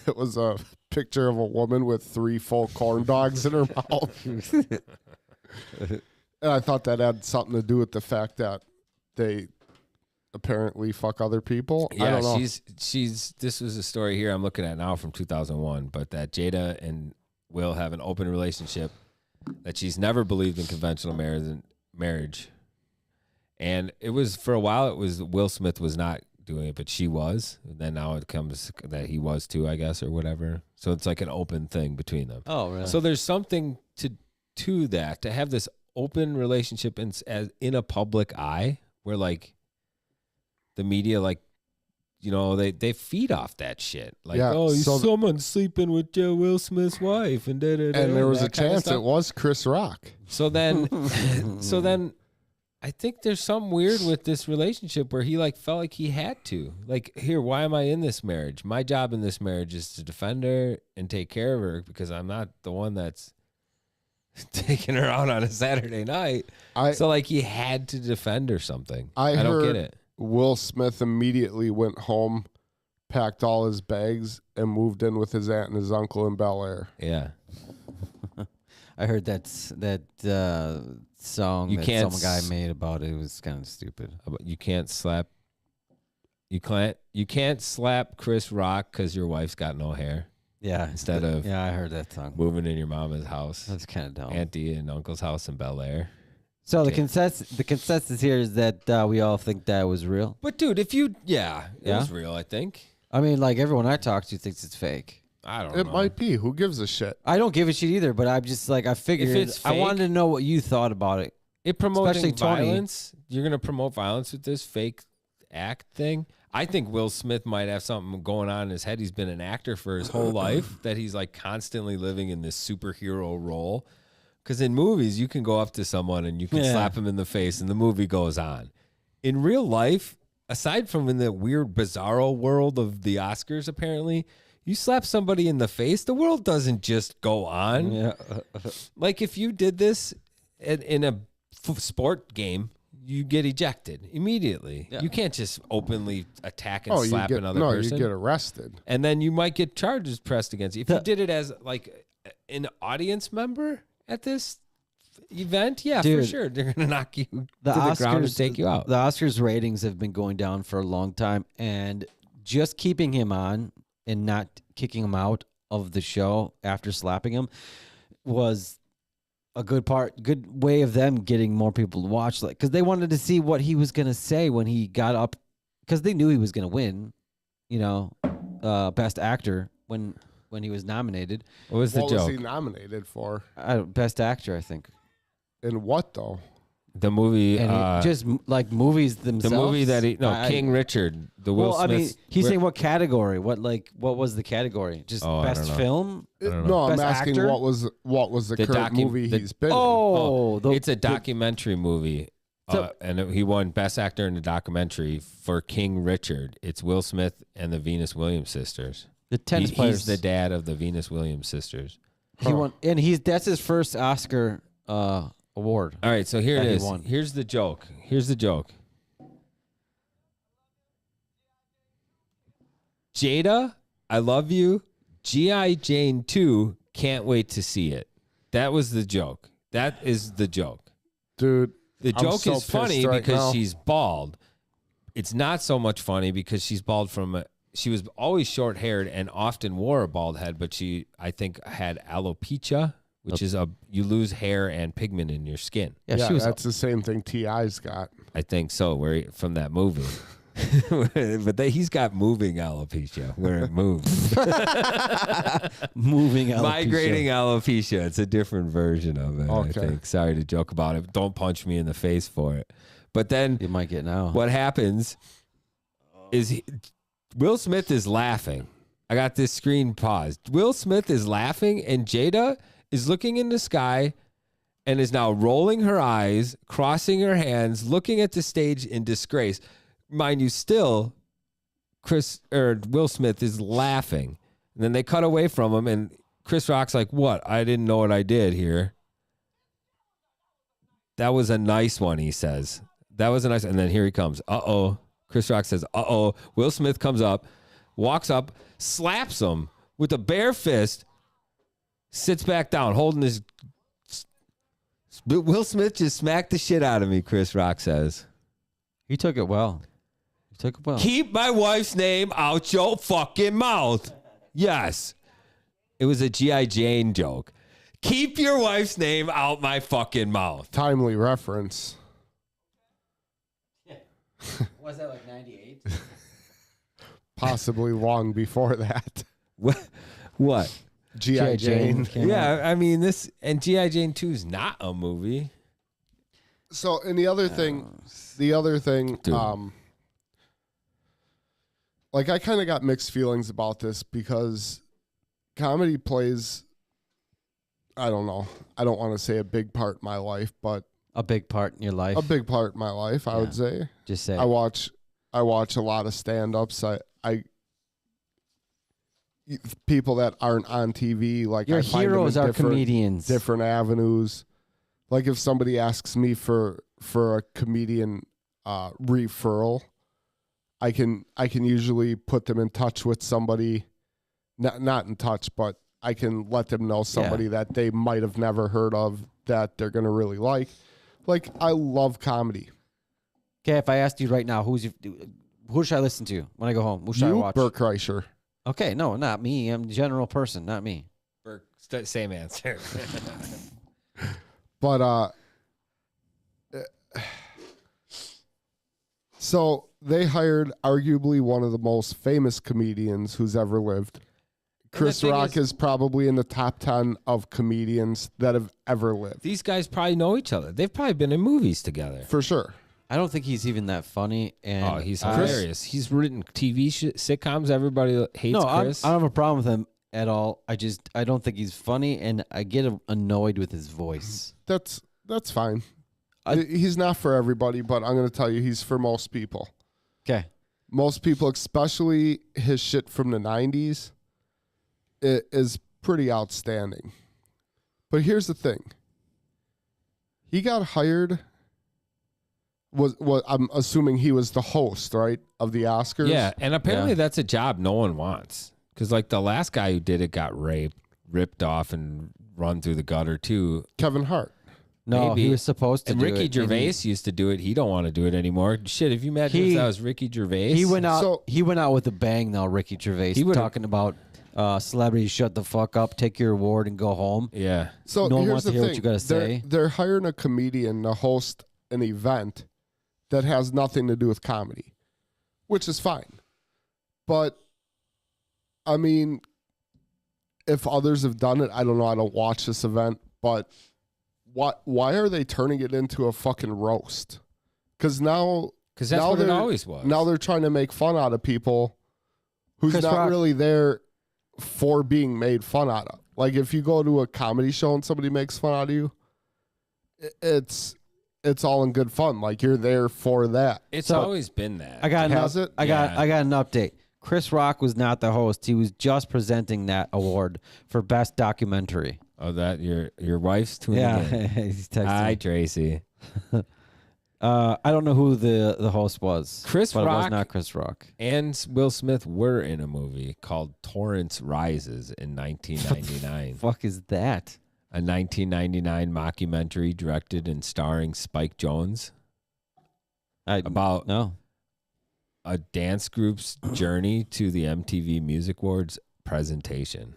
it was a picture of a woman with 3 full corn dogs in her mouth. And I thought that had something to do with the fact that they apparently fuck other people. I Yeah, don't know. she's. This was a story here I'm looking at now from 2001, but that Jada and Will have an open relationship. That she's never believed in conventional marriage, and it was for a while. It was Will Smith was not doing it, but she was. And then now it comes that he was too, I guess, or whatever. So it's like an open thing between them. Oh, really? So there's something to that, to have this open relationship in a public eye where like the media, like, you know, they feed off that shit. Like, Yeah, oh, so someone's sleeping with Will Smith's wife, and and there was a chance it was Chris Rock. So then, I think there's something weird with this relationship where he like felt like he had to. Like, here, why am I in this marriage? My job in this marriage is to defend her and take care of her because I'm not the one that's taking her out on a Saturday night. So like he had to defend her something. I don't heard get it. Will Smith immediately went home, packed all his bags, and moved in with his aunt and his uncle in Bel Air. Yeah. I heard that song You that can't some guy made about it. It was kind of stupid. You can't slap. You can't slap Chris Rock because your wife's got no hair. Yeah. Instead of yeah, I heard that song. moving in your mama's house, That's kind of dumb. auntie and uncle's house in Bel Air. So the Okay. consensus here is that we all think that was real. But dude, if you it Yeah? was real, I think. I mean, like everyone I talk to thinks it's fake. I don't It know. might be. Who gives a shit? I don't give a shit either, but I'm just like I figured it's I wanted fake- to know what you thought about it. It promoting especially Tony. violence. You're gonna promote violence with this fake act thing. I think Will Smith might have something going on in his head. He's been an actor for his whole life, that he's like constantly living in this superhero role. Because in movies, you can go up to someone and you can Yeah. slap him in the face, and the movie goes on. In real life, aside from in the weird, bizarro world of the Oscars, apparently, you slap somebody in the face, the world doesn't just go on. Yeah. Like if you did this in a sport game, you get ejected immediately. Yeah. You can't just openly attack and Oh, you slap get another no, person. you get arrested. And then you might get charges pressed against you. If you did it as like an audience member at this event, yeah, for Dude, sure. They're going to knock you The to the Oscars ground and take you out. The Oscars ratings have been going down for a long time, and just keeping him on and not kicking him out of the show after slapping him was a good way of them getting more people to watch, like, because they wanted to see what he was gonna say when he got up, because they knew he was gonna win, best actor when he was nominated. What was the What joke? was he nominated for? Best actor, I think. In what though? The movie, And just like movies the themselves. movie that King Richard, the Will Well, I Smith. mean, he's saying what category? What was the category? Just Oh, I don't best know. film? No, I'm Best asking actor? what was the current movie he's been in. Oh, it's a documentary movie. So- And he won Best Actor in a Documentary for King Richard. It's Will Smith and the Venus Williams sisters. the tennis He's players. the dad of the Venus Williams sisters. He won, and that's his first Oscar award. All right, so here it That he is. won. Here's the joke. Jada, I love you. G.I. Jane 2, can't wait to see it. That was the joke. That is the joke. Dude, The I'm joke so is funny pissed right because now. she's bald. It's not so much funny because she's bald she was always short haired and often wore a bald head, but she, I think, had alopecia, which is you lose hair and pigment in your skin. Yeah, yeah, she was. that's the same thing T.I.'s got. I think so, from that movie. But he's got moving alopecia where it moves. Moving alopecia. Migrating alopecia. It's a different version of it, Okay. I think. Sorry to joke about it. Don't punch me in the face for it. But then You might get now. what happens is Will Smith is laughing. I got this screen paused. Will Smith is laughing, and Jada is looking in the sky and is now rolling her eyes, crossing her hands, looking at the stage in disgrace. Mind you, still, Will Smith is laughing. And then they cut away from him, and Chris Rock's like, "What? I didn't know what I did here." That was a nice one, he says. That was a nice, and then here he comes. Uh-oh. Chris Rock says, uh-oh. Will Smith comes up, walks up, slaps him with a bare fist, sits back down, holding his... Will Smith just smacked the shit out of me, Chris Rock says. He took it well. Keep my wife's name out your fucking mouth. Yes. It was a G.I. Jane joke. Keep your wife's name out my fucking mouth. Timely reference. Was that like 98? Possibly long before that. What? G.I. Jane. Yeah, I mean, and G.I. Jane 2 is not a movie. So, and the other thing, Dude. like I kind of got mixed feelings about this because comedy plays, I don't know, I don't want to say a big part in my life, but A big part in your life. a big part in my life, I would say. Just say. I watch a lot of stand-ups. I people that aren't on TV, like Your I find them heroes in are comedians. different avenues. Like if somebody asks me for a comedian referral, I can usually put them in touch with somebody, not in touch, but I can let them know somebody that they might have never heard of that they're gonna really like. Like I love comedy. Okay, if I asked you right now, who should I listen to when I go home? Who should I watch? Bert Kreischer. Okay, no, not me. I'm the general person, not me. Same answer. But so they hired arguably one of the most famous comedians who's ever lived. Chris thing Rock is- is probably in the top 10 of comedians that have ever lived. These guys probably know each other. They've probably been in movies together. For sure. I don't think he's even that funny. And Oh, he's hilarious. He's written TV sitcoms. Everybody hates No, I Chris. don't have a problem with him at all. I don't think he's funny, and I get annoyed with his voice. That's fine. I- He's not for everybody, but I'm going to tell you he's for most people. Okay. Most people, especially his shit from the 90s, it is pretty outstanding. But here's the thing. He got hired. Was I'm assuming he was the host, right, of the Oscars? Yeah, and apparently Yeah. that's a job no one wants. Because like the last guy who did it got ripped off and run through the gutter too. Kevin Hart. No, Maybe. he was supposed to And do Ricky it. Gervais used to do it. He don't want to do it anymore. Shit, if you imagine if He- that was Ricky Gervais. He went out. So- he went out with a bang, though. Ricky Gervais He would've- talking about celebrity shut the fuck up, take your award, and go home. Yeah. So No one here's wants the to hear thing. what you gotta say. They're hiring a comedian to host an event that has nothing to do with comedy, which is fine. But I mean, if others have done it, I don't know. I don't watch this event, but why are they turning it into a fucking roast? Because now, Because that's what it always was. now they're trying to make fun out of people who's Chris not Rock- really there for being made fun out of. Like if you go to a comedy show and somebody makes fun out of you, it's all in good fun. Like you're there for that. It's So- always been that. I got Has it? I got Yeah. an update. Chris Rock was not the host. He was just presenting that award for best documentary. Oh, that your wife's tuning Yeah, in. he's texting. Hi, me. Tracy. I don't know who the host was. Chris but it was Rock. not Chris Rock. And Will Smith were in a movie called Torrance Rises in 1999. Fuck is that? A 1999 mockumentary directed and starring Spike Jonze about no. a dance group's journey to the MTV Music Awards presentation.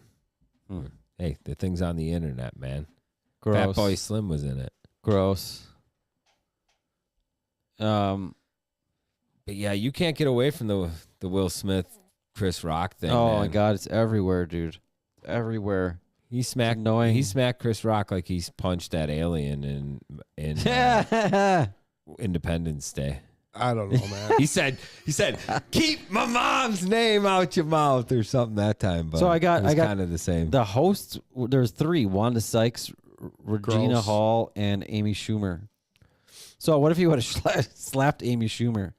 Hmm. Hey, the thing's on the internet, man. Gross. Fatboy Slim was in it. Gross. But yeah, you can't get away from the Will Smith Chris Rock thing. Oh man. my god, it's everywhere, dude. Everywhere. He smacked annoying. He smacked Chris Rock like he's punched that alien in Independence Day. I don't know, man. He said, keep my mom's name out your mouth or something that time. But So I got kind of the same. the hosts. There's three: Wanda Sykes, Regina Gross. Hall, and Amy Schumer. So what if you would have slapped Amy Schumer,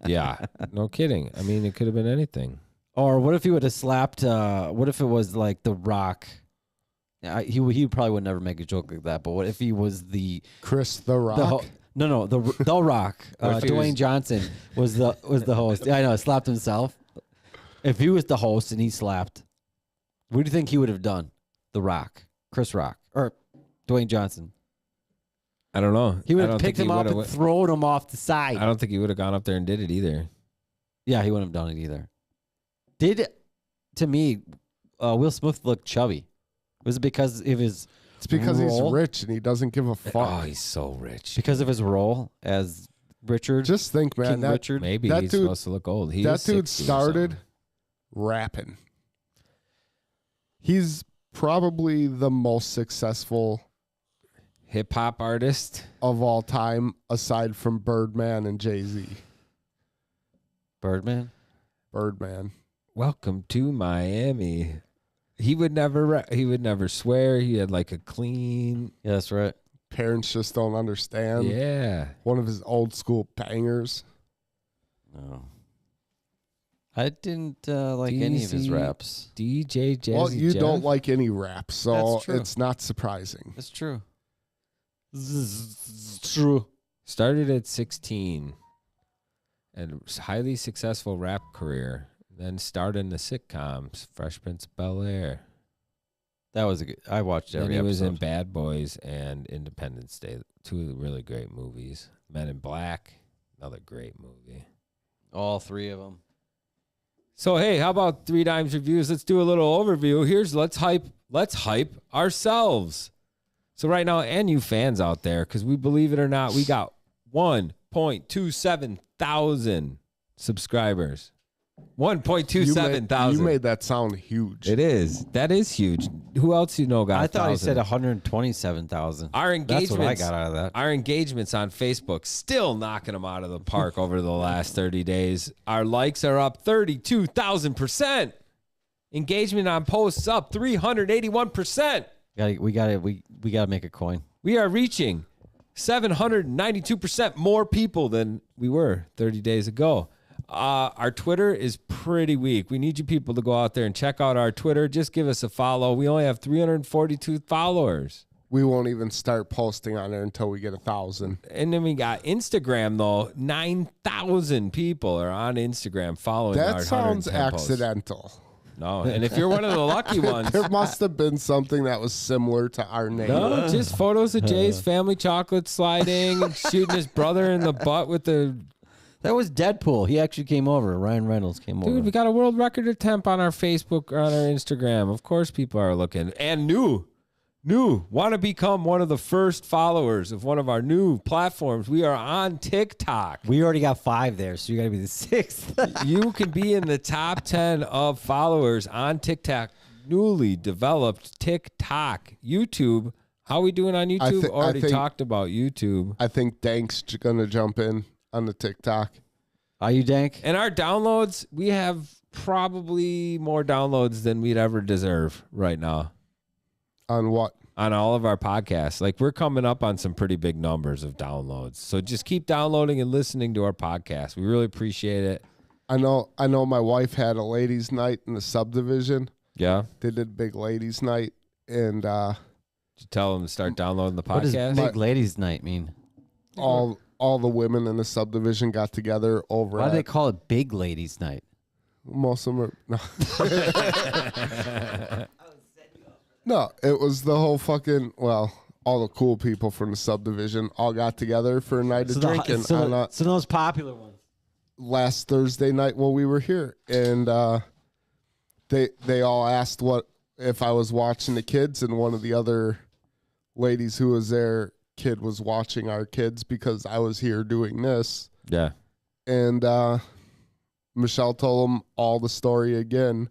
Yeah, no kidding. I mean, it could have been anything. or what if you would have slapped? What if it was like The Rock? He probably would never make a joke like that. But what if he was the Chris the Rock. the Rock? What if he Dwayne was- Johnson was the host. Yeah, I know, slapped himself. If he was the host and he slapped, what do you think he would have done? The Rock, Chris Rock, or Dwayne Johnson? I don't know. He would I have don't think picked him up and thrown him off the side. I don't think he would have gone up there and did it either. Yeah, he wouldn't have done it either. To me, Will Smith looked chubby. Was it because of his? It's because he's role? rich and he doesn't give a fuck. Oh, he's so rich. Because of his role as Richard. Just think, man. King That Richard. Maybe that he's dude- supposed to look old. He that is dude 60 or started something. rapping. He's probably the most successful Hip hop artist. of all time, aside from Birdman and Jay-Z. Birdman. Birdman. Welcome to Miami. He would never swear. He had like a clean. Yeah, that's right. Parents just don't understand. Yeah. One of his old school bangers. No. I didn't like any of his DZ. raps. DJ Jazzy Well, you Jeff. don't like any rap, so That's true. it's not surprising. That's true. True. Started at 16 and highly successful rap career. Then starred in the sitcoms, Fresh Prince of Bel-Air. That was a good. I watched Then every he episode. was in Bad Boys and Independence Day, two really great movies. Men in Black, another great movie. All three of them. So hey, how about 3 Dimes reviews? Let's do a little overview. Here's let's hype ourselves. So right now, and you fans out there, because we believe it or not, we got 1.27 thousand subscribers. 1.27 thousand. You made that sound huge. It is. That is huge. Who else you know got? I thought he 1,000? said 127,000. Our That's engagements. what I got out of that. Our engagements on Facebook still knocking them out of the park over the last 30 days. Our likes are up 32,000%. Engagement on posts up 381%. We gotta make a coin. We are reaching 792% more people than we were 30 days ago. Our Twitter is pretty weak. We need you people to go out there and check out our Twitter. Just give us a follow. We only have 342 followers. We won't even start posting on there until we get 1,000. And then we got Instagram, though. 9,000 people are on Instagram following our That sounds 110 posts. accidental. No, and if you're one of the lucky ones, There must have been something that was similar to our name. no, just photos of Jay's family chocolate sliding, and shooting his brother in the butt with the That was Deadpool. He actually came over. Ryan Reynolds came over. Dude, we got a world record attempt on our Facebook or on our Instagram. Of course people are looking. And new. Want to become one of the first followers of one of our new platforms. We are on TikTok. We already got 5 there, so you got to be the 6th. You can be in the top 10 of followers on TikTok. Newly developed TikTok. YouTube. How we doing on YouTube? Already talked about YouTube. I think Dank's going to jump in on the TikTok. Are you, Dank? And our downloads, we have probably more downloads than we'd ever deserve right now. On what? On all of our podcasts. Like, we're coming up on some pretty big numbers of downloads. So just keep downloading and listening to our podcast. We really appreciate it. I know my wife had a ladies' night in the subdivision. Yeah. They did big ladies' night, and Did you tell them to start downloading the What does podcast? Big Ladies Night mean? all the women in the subdivision got together over Why do at, they call it Big Ladies Night? most of them are, no. No, it was the whole fucking, well, all the cool people from the subdivision all got together for a night of drinking on So those popular ones. last Thursday night while we were here. And they all asked what if I was watching the kids, and one of the other ladies who was there, kid was watching our kids because I was here doing this. Yeah. And Michelle told them all the story again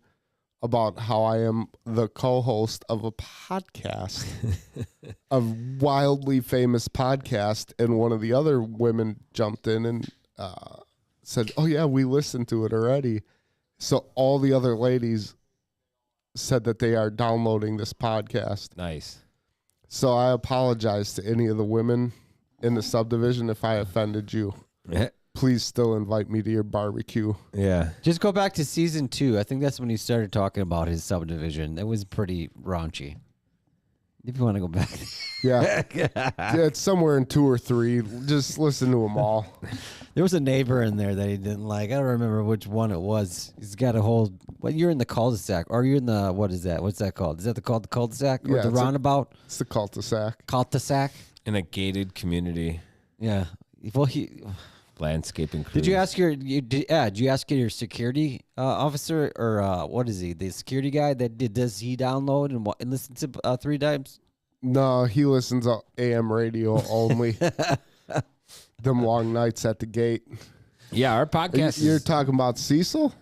about how I am the co-host of a podcast, a wildly famous podcast. And one of the other women jumped in and said, "Oh yeah, we listened to it already." So all the other ladies said that they are downloading this podcast. Nice. So I apologize to any of the women in the subdivision if I offended you. Please still invite me to your barbecue. Yeah. Just go back to season 2. I think that's when he started talking about his subdivision. That was pretty raunchy. If you want to go back. Yeah. Yeah, it's somewhere in 2 or 3. Just listen to them all. There was a neighbor in there that he didn't like. I don't remember which one it was. He's got a whole. Well, you're in the cul-de-sac, or you're in the, what is that? What's that called? Is that called the cul-de-sac or Yeah, the it's a- roundabout? It's the cul-de-sac. Cul-de-sac. In a gated community. Yeah. Well, he. Landscaping crew. Did you ask did you ask your security officer, or what is he? The security guy does he download and listen to 3 times? No, he listens to AM radio only. Them long nights at the gate. Yeah, our podcast You're talking about Cecil?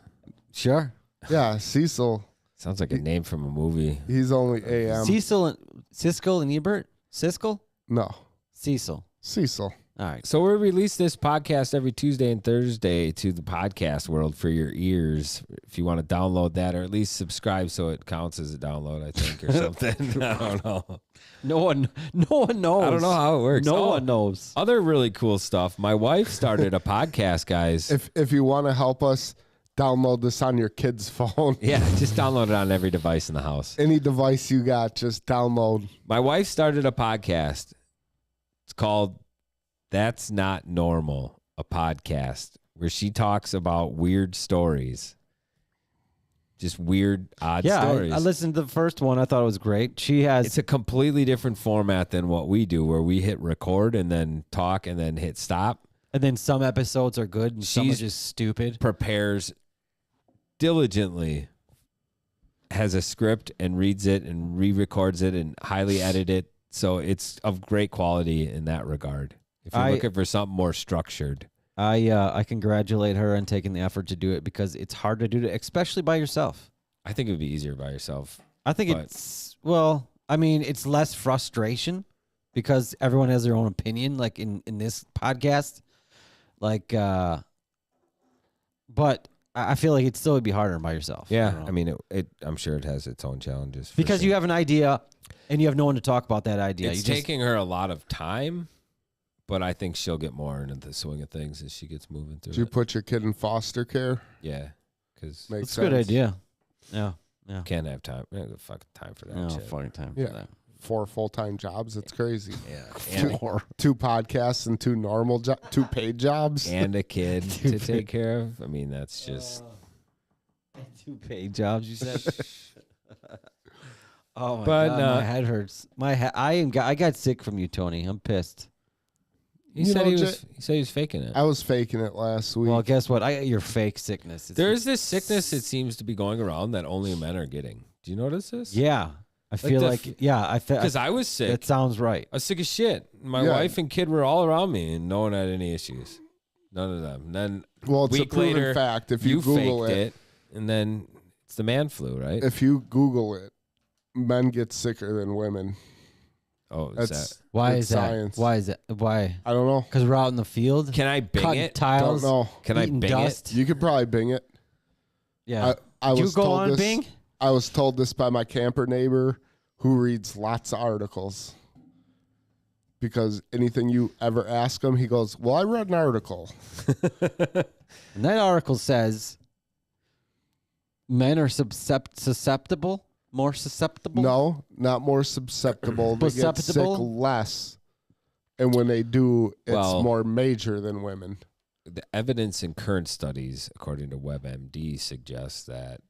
Sure. Yeah, Cecil. sounds like a name from a movie. He's only AM. Siskel and Ebert? Siskel? No, Cecil. Cecil. All right. So we release this podcast every Tuesday and Thursday to the podcast world for your ears. If you want to download that, or at least subscribe so it counts as a download, I think, or something. I don't know. No one knows. I don't know how it works. No Oh, one knows. Other really cool stuff. My wife started a podcast, guys. If you want to help us, download this on your kid's phone. Yeah, just download it on every device in the house. Any device you got, just download. My wife started a podcast. It's called That's Not Normal, a podcast where she talks about weird stories. Just weird, odd stories. I listened to the first one. I thought it was great. She has. It's a completely different format than what we do, where we hit record and then talk and then hit stop. And then some episodes are good and some are She's- just stupid. Prepares diligently, has a script and reads it and re-records it and highly edit it. So it's of great quality in that regard. If you're looking for something more structured. I congratulate her on taking the effort to do it because it's hard to do it, especially by yourself. I think it would be easier by yourself. I think But- it's less frustration because everyone has their own opinion, like in this podcast. But I feel like it still would be harder by yourself. Yeah, don't know. I mean, I'm sure it has its own challenges. for because sure. you have an idea and you have no one to talk about that idea. It's you just, taking her a lot of time, but I think she'll get more into the swing of things as she gets moving through Did you it. put your kid in foster care? Yeah, because Makes it's a good sense. idea. Yeah. can't have time. Yeah, good fucking time for that No shit. fucking time Yeah. for that. 4 full-time jobs. It's crazy. Yeah, and, 2 podcasts and 2 normal 2 paid jobs. and a kid to take care of. I mean, that's just 2 paid jobs, you said? Oh my But, god, my head hurts. I got sick from you, Tony. I'm pissed. He You said know, he Jay- was. He said he was faking it. I was faking it last week. Well, guess what? I got your fake sickness. It's- There's this sickness that seems to be going around that only men are getting. Do you notice this? Yeah. I feel the like, yeah, I feel Because I was sick. that sounds right. I was sick as shit. My Yeah. wife and kid were all around me, and no one had any issues. None of them. And then Well, it's a week proven later, fact. If you Google faked it, and then it's the man flu, right? if you Google it, men get sicker than women. Oh, is That's that? Why it's is that? science. Why is that? Why? I don't know. Because we're out in the field, Can I bing cutting it? tiles, Don't know. Can I eating bing dust. You could probably Bing it. Yeah. I Do you was go told on this, Bing? I was told this by my camper neighbor who reads lots of articles. Because anything you ever ask him, he goes, "Well, I read an article." And that article says men are susceptible, more susceptible. No, not more susceptible. They get sick Susceptible? less. And when they do, it's Well- more major than women. The evidence in current studies, according to WebMD, suggests that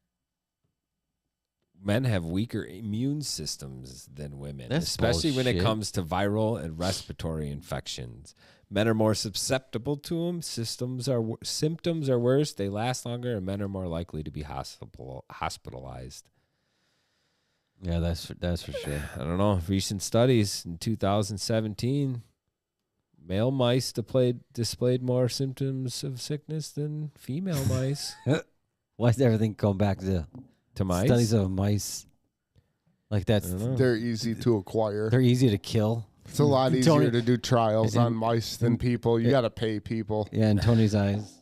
men have weaker immune systems than women, That's especially when it bullshit. comes to viral and respiratory infections. Men are more susceptible to them. Symptoms are worse. They last longer, and men are more likely to be hospitalized. Yeah, that's for sure. I don't know. Recent studies in 2017, male mice displayed more symptoms of sickness than female mice. Why is everything going back to To studies mice? of mice? Like I that's don't know. They're easy to acquire. they're easy to kill. It's a lot easier Tony- to do trials in- on mice than people. You in- got to pay people. Yeah, in Tony's eyes,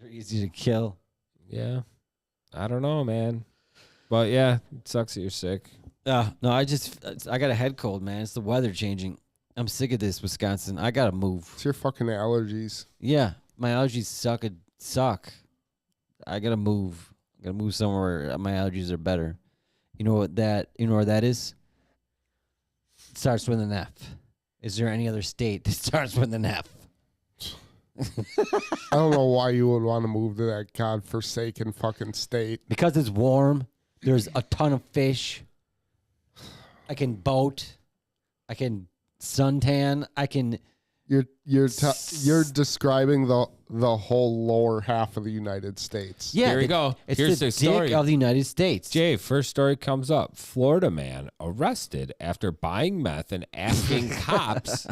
they're easy to kill. Yeah. I don't know, man. But yeah, it sucks that you're sick. No, I got a head cold, man. It's the weather changing. I'm sick of this, Wisconsin. I gotta move. It's your fucking allergies. Yeah, my allergies suck. I gotta move. I gotta move somewhere where my allergies are better. You know what that? You know where that is? It starts with an F. Is there any other state that starts with an F? I don't know why you would want to move to that godforsaken fucking state. Because it's warm. There's a ton of fish. I can boat. I can suntan. I can. You're describing the whole lower half of the United States. Yeah, Here we go. It's Here's the the story. dick of the United States. Jay, first story comes up. Florida man arrested after buying meth and asking cops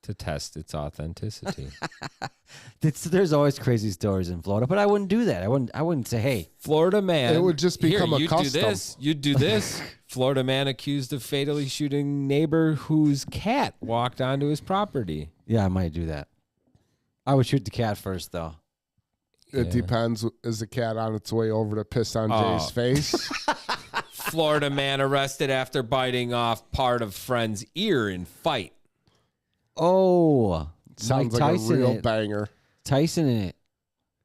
to test its authenticity. There's always crazy stories in Florida, but I wouldn't do that. I wouldn't say, hey, Florida man. It would just become a you custom. do this. You do this. Florida man accused of fatally shooting neighbor whose cat walked onto his property. yeah, I might do that. I would shoot the cat first, though. It Yeah. depends. Is the cat on its way over to piss on Oh. Jay's face? Florida man arrested after biting off part of friend's ear in fight. Oh, Sounds Mike like Tyson a real in it. banger. Tyson in it.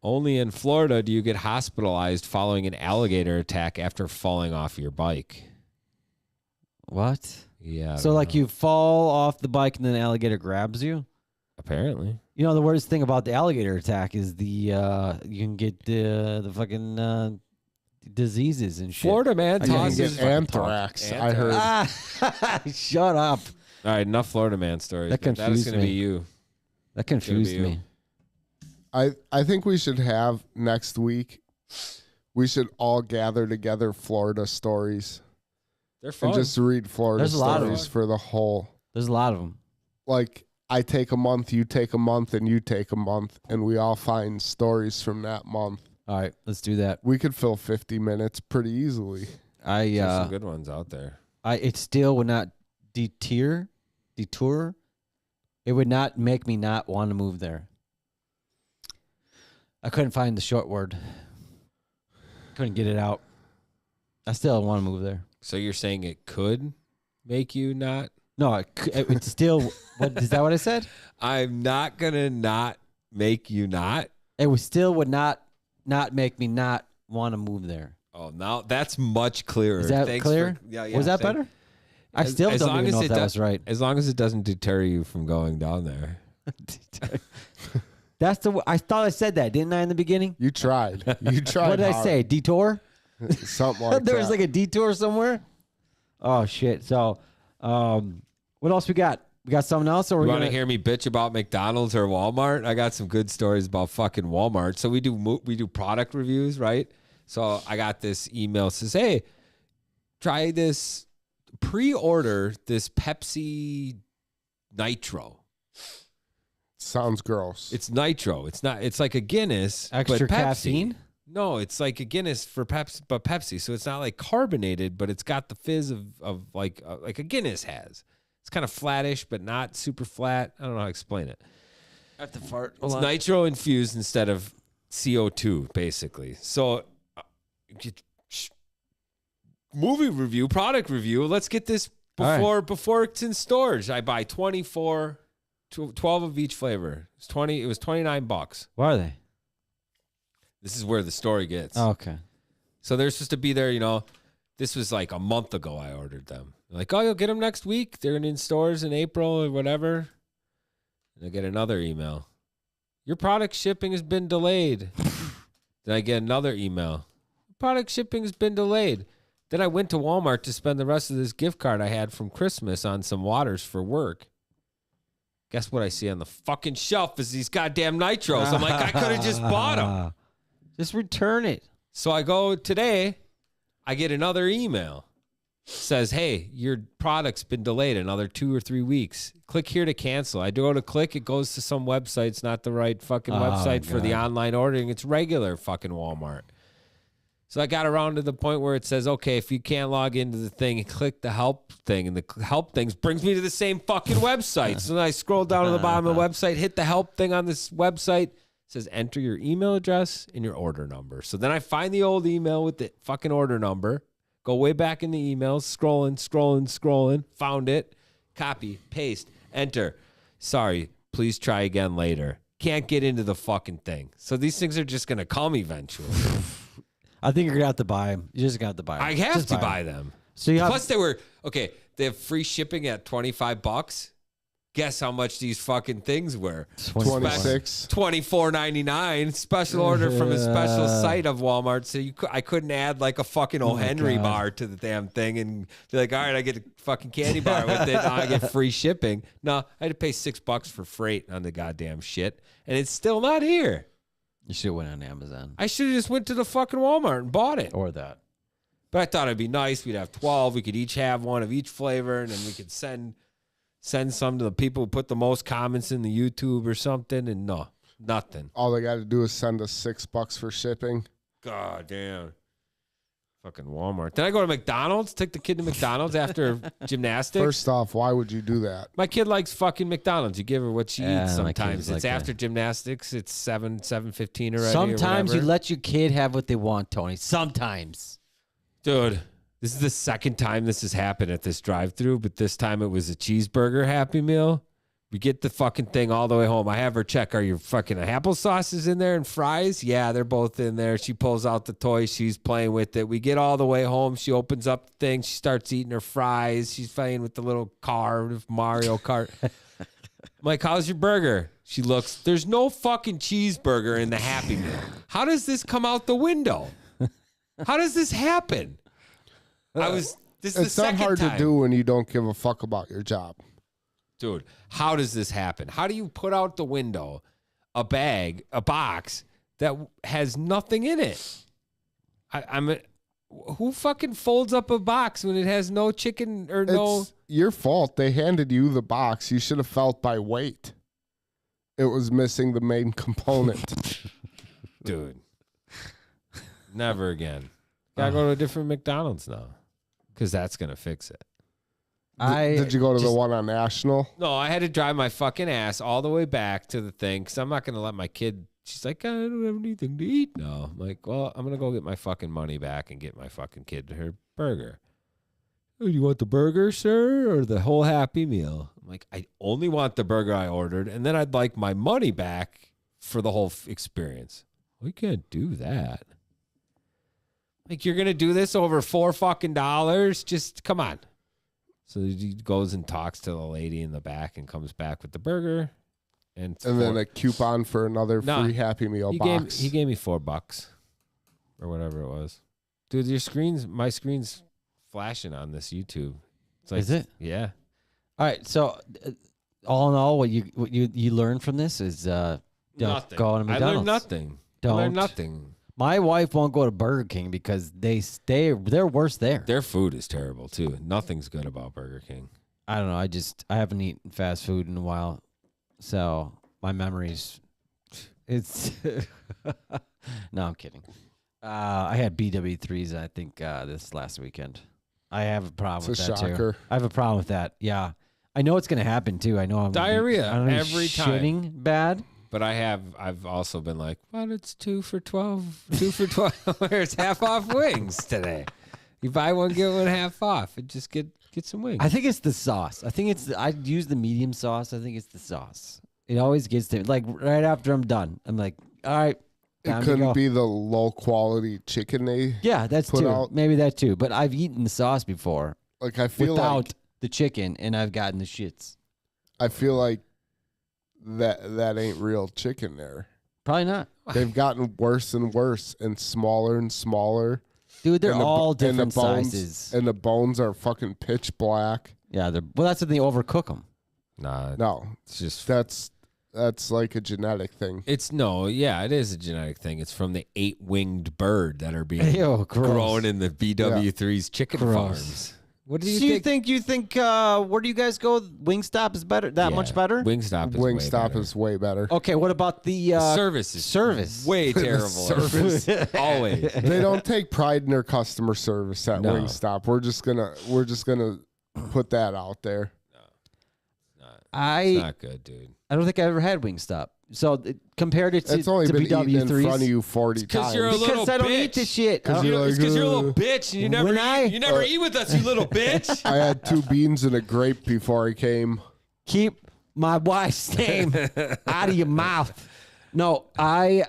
Only in Florida do you get hospitalized following an alligator attack after falling off your bike. What? Yeah. I So, don't like, know. you fall off the bike and then an alligator grabs you? Apparently. You know, the worst thing about the alligator attack is you can get the fucking diseases and shit. Florida man I can't tosses. get Anthrax. I heard. Ah, shut up. All right, enough Florida man stories. That That is confused going to be me. you. That confused you. me. I think we should have next week. We should all gather together Florida stories They're fun. and just read Florida There's a lot of stories them. for the whole. There's a lot of them. Like I take a month, you take a month, and you take a month, and we all find stories from that month. All right, let's do that. We could fill 50 minutes pretty easily. There's some good ones out there. It still would not detour. It would not make me not want to move there. I couldn't find the short word. Couldn't get it out. I still want to move there. So you're saying it could make you not? No, it would still. What is that? What I said? I'm not going to not make you not. It would still would not make me not want to move there. Oh, now that's much clearer. Is that Thanks clear? Yeah, yeah. Was that better? I still don't even know if that was right. As long as it doesn't deter you from going down there. That's the. I thought I said that, didn't I, in the beginning? You tried. You tried. What did I hard. say? Detour? Something like There that. was like a detour somewhere. Oh shit! So, what else we got? We got something else, or You we want gonna to hear me bitch about McDonald's or Walmart? I got some good stories about fucking Walmart. So we do product reviews, right? So I got this email that says, "Hey, try this. Pre-order this Pepsi Nitro. Sounds gross. It's Nitro. It's not. It's like a Guinness, extra but Pepsi. caffeine? No, it's like a Guinness for Pepsi, but Pepsi. So it's not like carbonated, but it's got the fizz of like a Guinness has. It's kind of flattish, but not super flat. I don't know how to explain it. I have to fart. It's nitro infused instead of CO2, basically. So, movie review, product review. Let's get this before it's in stores. I buy 12 of each flavor. It was $29. What are they? This is where the story gets. Oh, okay. So they're supposed to be there, this was like a month ago I ordered them. Like, oh, you'll get them next week. They're in stores in April or whatever. And I get another email. Your product shipping has been delayed. Then I get another email. Product shipping has been delayed. Then I went to Walmart to spend the rest of this gift card I had from Christmas on some waters for work. Guess what I see on the fucking shelf is these goddamn Nitros. I'm like, I could have just bought them. Just return it. So I go today, I get another email. Says, hey, your product's been delayed another 2 or 3 weeks. Click here to cancel. I go to click, it goes to some website. It's not the right fucking website for the online ordering. It's regular fucking Walmart. So I got around to the point where it says, okay, if you can't log into the thing, click the help thing. And the help thing brings me to the same fucking website. So then I scroll down to the bottom of the website, hit the help thing on this website. It says, enter your email address and your order number. So then I find the old email with the fucking order number. Go way back in the emails, scrolling, found it, copy, paste, enter. Sorry, please try again later. Can't get into the fucking thing. So these things are just going to come eventually. I think you're going to have to buy them. You just got to buy them. I have to buy them. So you have, Plus they have free shipping at $25. Guess how much these fucking things were? 26. $24.99. Special order from a special site of Walmart. So I couldn't add like a fucking O. Henry God. bar to the damn thing and be like, all right, I get a fucking candy bar with it. Now I get free shipping. No, I had to pay $6 for freight on the goddamn shit, and it's still not here. you should have went on Amazon I should have just went to the fucking Walmart and bought it. or that. But I thought it'd be nice. We'd have 12. We could each have one of each flavor, and then we could send some to the people who put the most comments in the YouTube or something. And no, nothing. All they got to do is send us $6 for shipping. God damn. Fucking Walmart. Then I go to McDonald's, take the kid to McDonald's after gymnastics. First off, why would you do that? My kid likes fucking McDonald's. You give her what she Yeah, eats my kid's sometimes. It's like after gymnastics. It's 7:15 already. Sometimes or you whatever. let your kid have what they want, Tony. Sometimes. Dude, this is the second time this has happened at this drive-thru, but this time it was a cheeseburger Happy Meal. We get the fucking thing all the way home. I have her check, are your fucking applesauces in there and fries? Yeah, they're both in there. She pulls out the toy. She's playing with it. We get all the way home. She opens up the thing. She starts eating her fries. She's playing with the little car with Mario Kart. I'm like, how's your burger? She looks, there's no fucking cheeseburger in the Happy Meal. How does this come out the window? How does this happen? This is the It's not second hard time. to do when you don't give a fuck about your job. Dude, how does this happen? How do you put out the window a box that has nothing in it? Who fucking folds up a box when it has no chicken or no? It's your fault. They handed you the box. You should have felt by weight. It was missing the main component. Dude, never again. Gotta go to a different McDonald's now because that's gonna fix it. Did you go to the one on National? No, I had to drive my fucking ass all the way back to the thing because I'm not going to let my kid. She's like, I don't have anything to eat. No. I'm like, well, I'm going to go get my fucking money back and get my fucking kid her burger. Oh, you want the burger, sir, or the whole Happy Meal? I'm like, I only want the burger I ordered, and then I'd like my money back for the whole experience. We can't do that. Like, you're going to do this over $4 fucking dollars? Just come on. So he goes and talks to the lady in the back and comes back with the burger. And Then a coupon for another free Happy Meal box. He gave me $4 or whatever it was. Dude, my screen's flashing on this YouTube. It's like, Is it? Yeah. All right. So all in all, what you learn from this is don't Nothing. go to I McDonald's. learned nothing. I Don't. learned nothing. My wife won't go to Burger King because they're worse there. Their food is terrible too. Nothing's good about Burger King. I don't know. I haven't eaten fast food in a while, so my memories. It's no, I'm kidding. I had BW3s. I think this last weekend. I have a problem It's with a that shocker. too. I have a problem with that. Yeah, I know it's gonna happen too. I know I'm gonna be- Diarrhea I'm gonna be every time. shitting bad. But I've also been like, well, it's 2 for 12. 2 for 12. Where's half off wings today? You buy one, get one half off, and just get some wings. I think it's the sauce. I use the medium sauce. I think it's the sauce. It always gets to like right after I'm done. I'm like, all right, time It to go. couldn't be the low quality chicken they Yeah, that's put too. out. Maybe that too. But I've eaten the sauce before like. I feel without like the chicken, and I've gotten the shits. that ain't real chicken there. Probably not, They've gotten worse and worse and smaller. dude. They're And the all bo- and the different bones- sizes. And the bones are fucking pitch black. Yeah, well, that's when they overcook them. nah, No, it's just that's like a genetic thing. it is a genetic thing. It's from the 8-winged bird that are being Ew, gross. grown in the BW3's chicken Gross. farms. What do Do you think? you think? Where do you guys go? Wingstop is better. That much better. Wingstop is way Wingstop better. is way better. Okay, what about the Service is service? way terrible. service. Always. They don't take pride in their customer service at No. Wingstop. We're just gonna put that out there. It's not good, dude. I don't think I ever had Wingstop. So compared it to, It's only to been eaten in BW3s. front of you 40 Because times. you're a little Because I don't eat bitch. this shit. I don't- you're It's because you're a little "Ugh." bitch and you never When I- eat, you never eat with us, you little bitch. I had 2 beans and a grape before I came. Keep my wife's name out of your mouth. No, I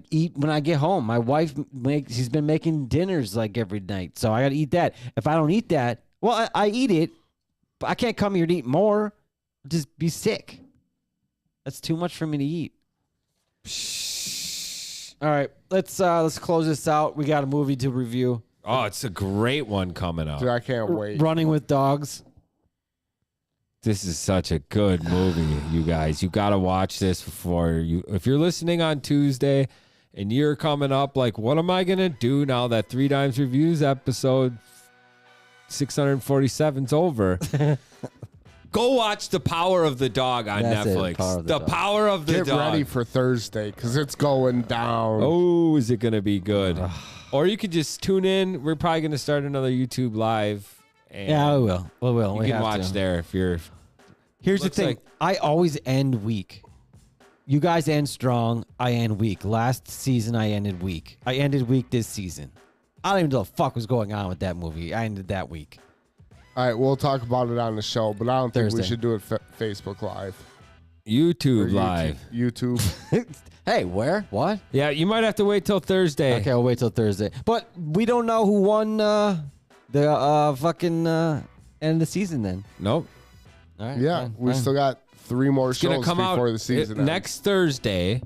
eat when I get home. My wife she's been making dinners like every night, so I got to eat that. If I don't eat that, well, I eat it, but I can't come here to eat more. I'll just be sick. That's too much for me to eat. All right, let's close this out. We got a movie to review. Oh, it's a great one coming up. Dude, I can't wait. Running with Dogs. This is such a good movie, you guys. You got to watch this before you. If you're listening on Tuesday and you're coming up, like, what am I going to do now that 3 Dimes Reviews episode 647's over? Go watch The Power of the Dog on That's it, Netflix. Power of the The Dog. Power of the Get Dog. ready for Thursday because it's going down. Oh, is it going to be good? Or you could just tune in. We're probably going to start another YouTube live. And Yeah, we will. We will. You We can have watch to. there if you're. Here's the Looks thing. like- I always end weak. You guys end strong. I end weak. Last season, I ended weak. I ended weak this season. I don't even know what the fuck was going on with that movie. I ended that week. All right, we'll talk about it on the show, but I don't think Thursday. we should do it Facebook Live. YouTube Or live. YouTube. Hey, where? What? Yeah, you might have to wait till Thursday. Okay, I'll wait till Thursday. But we don't know who won the fucking end of the season then. Nope. All right. Yeah, fine, we fine. still got 3 more It's gonna shows come out before the season ends. next Thursday.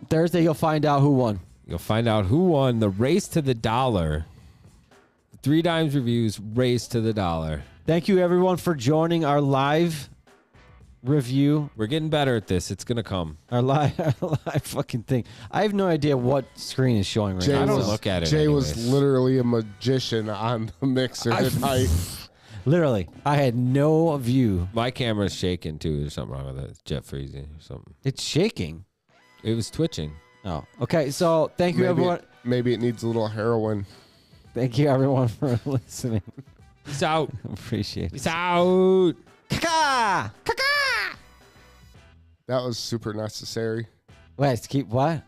Thursday, you'll find out who won. You'll find out who won the race to the dollar. 3 Dimes Reviews race to the dollar. Thank you, everyone, for joining our live review. We're getting better at this. It's gonna come. Our live fucking thing. I have no idea what screen is showing right Jay I now. don't was, look at it Jay was anyways. literally a magician on the mixer tonight. Literally, I had no view. My camera's shaking too. There's something wrong with it. It's jet freezing or something. It's shaking. It was twitching. Oh, okay. So thank you, everyone. Maybe it needs a little heroin. Thank you, everyone, for listening. Peace out. Appreciate it. Peace out. Caca! Caca! That was super necessary. Wait, keep what?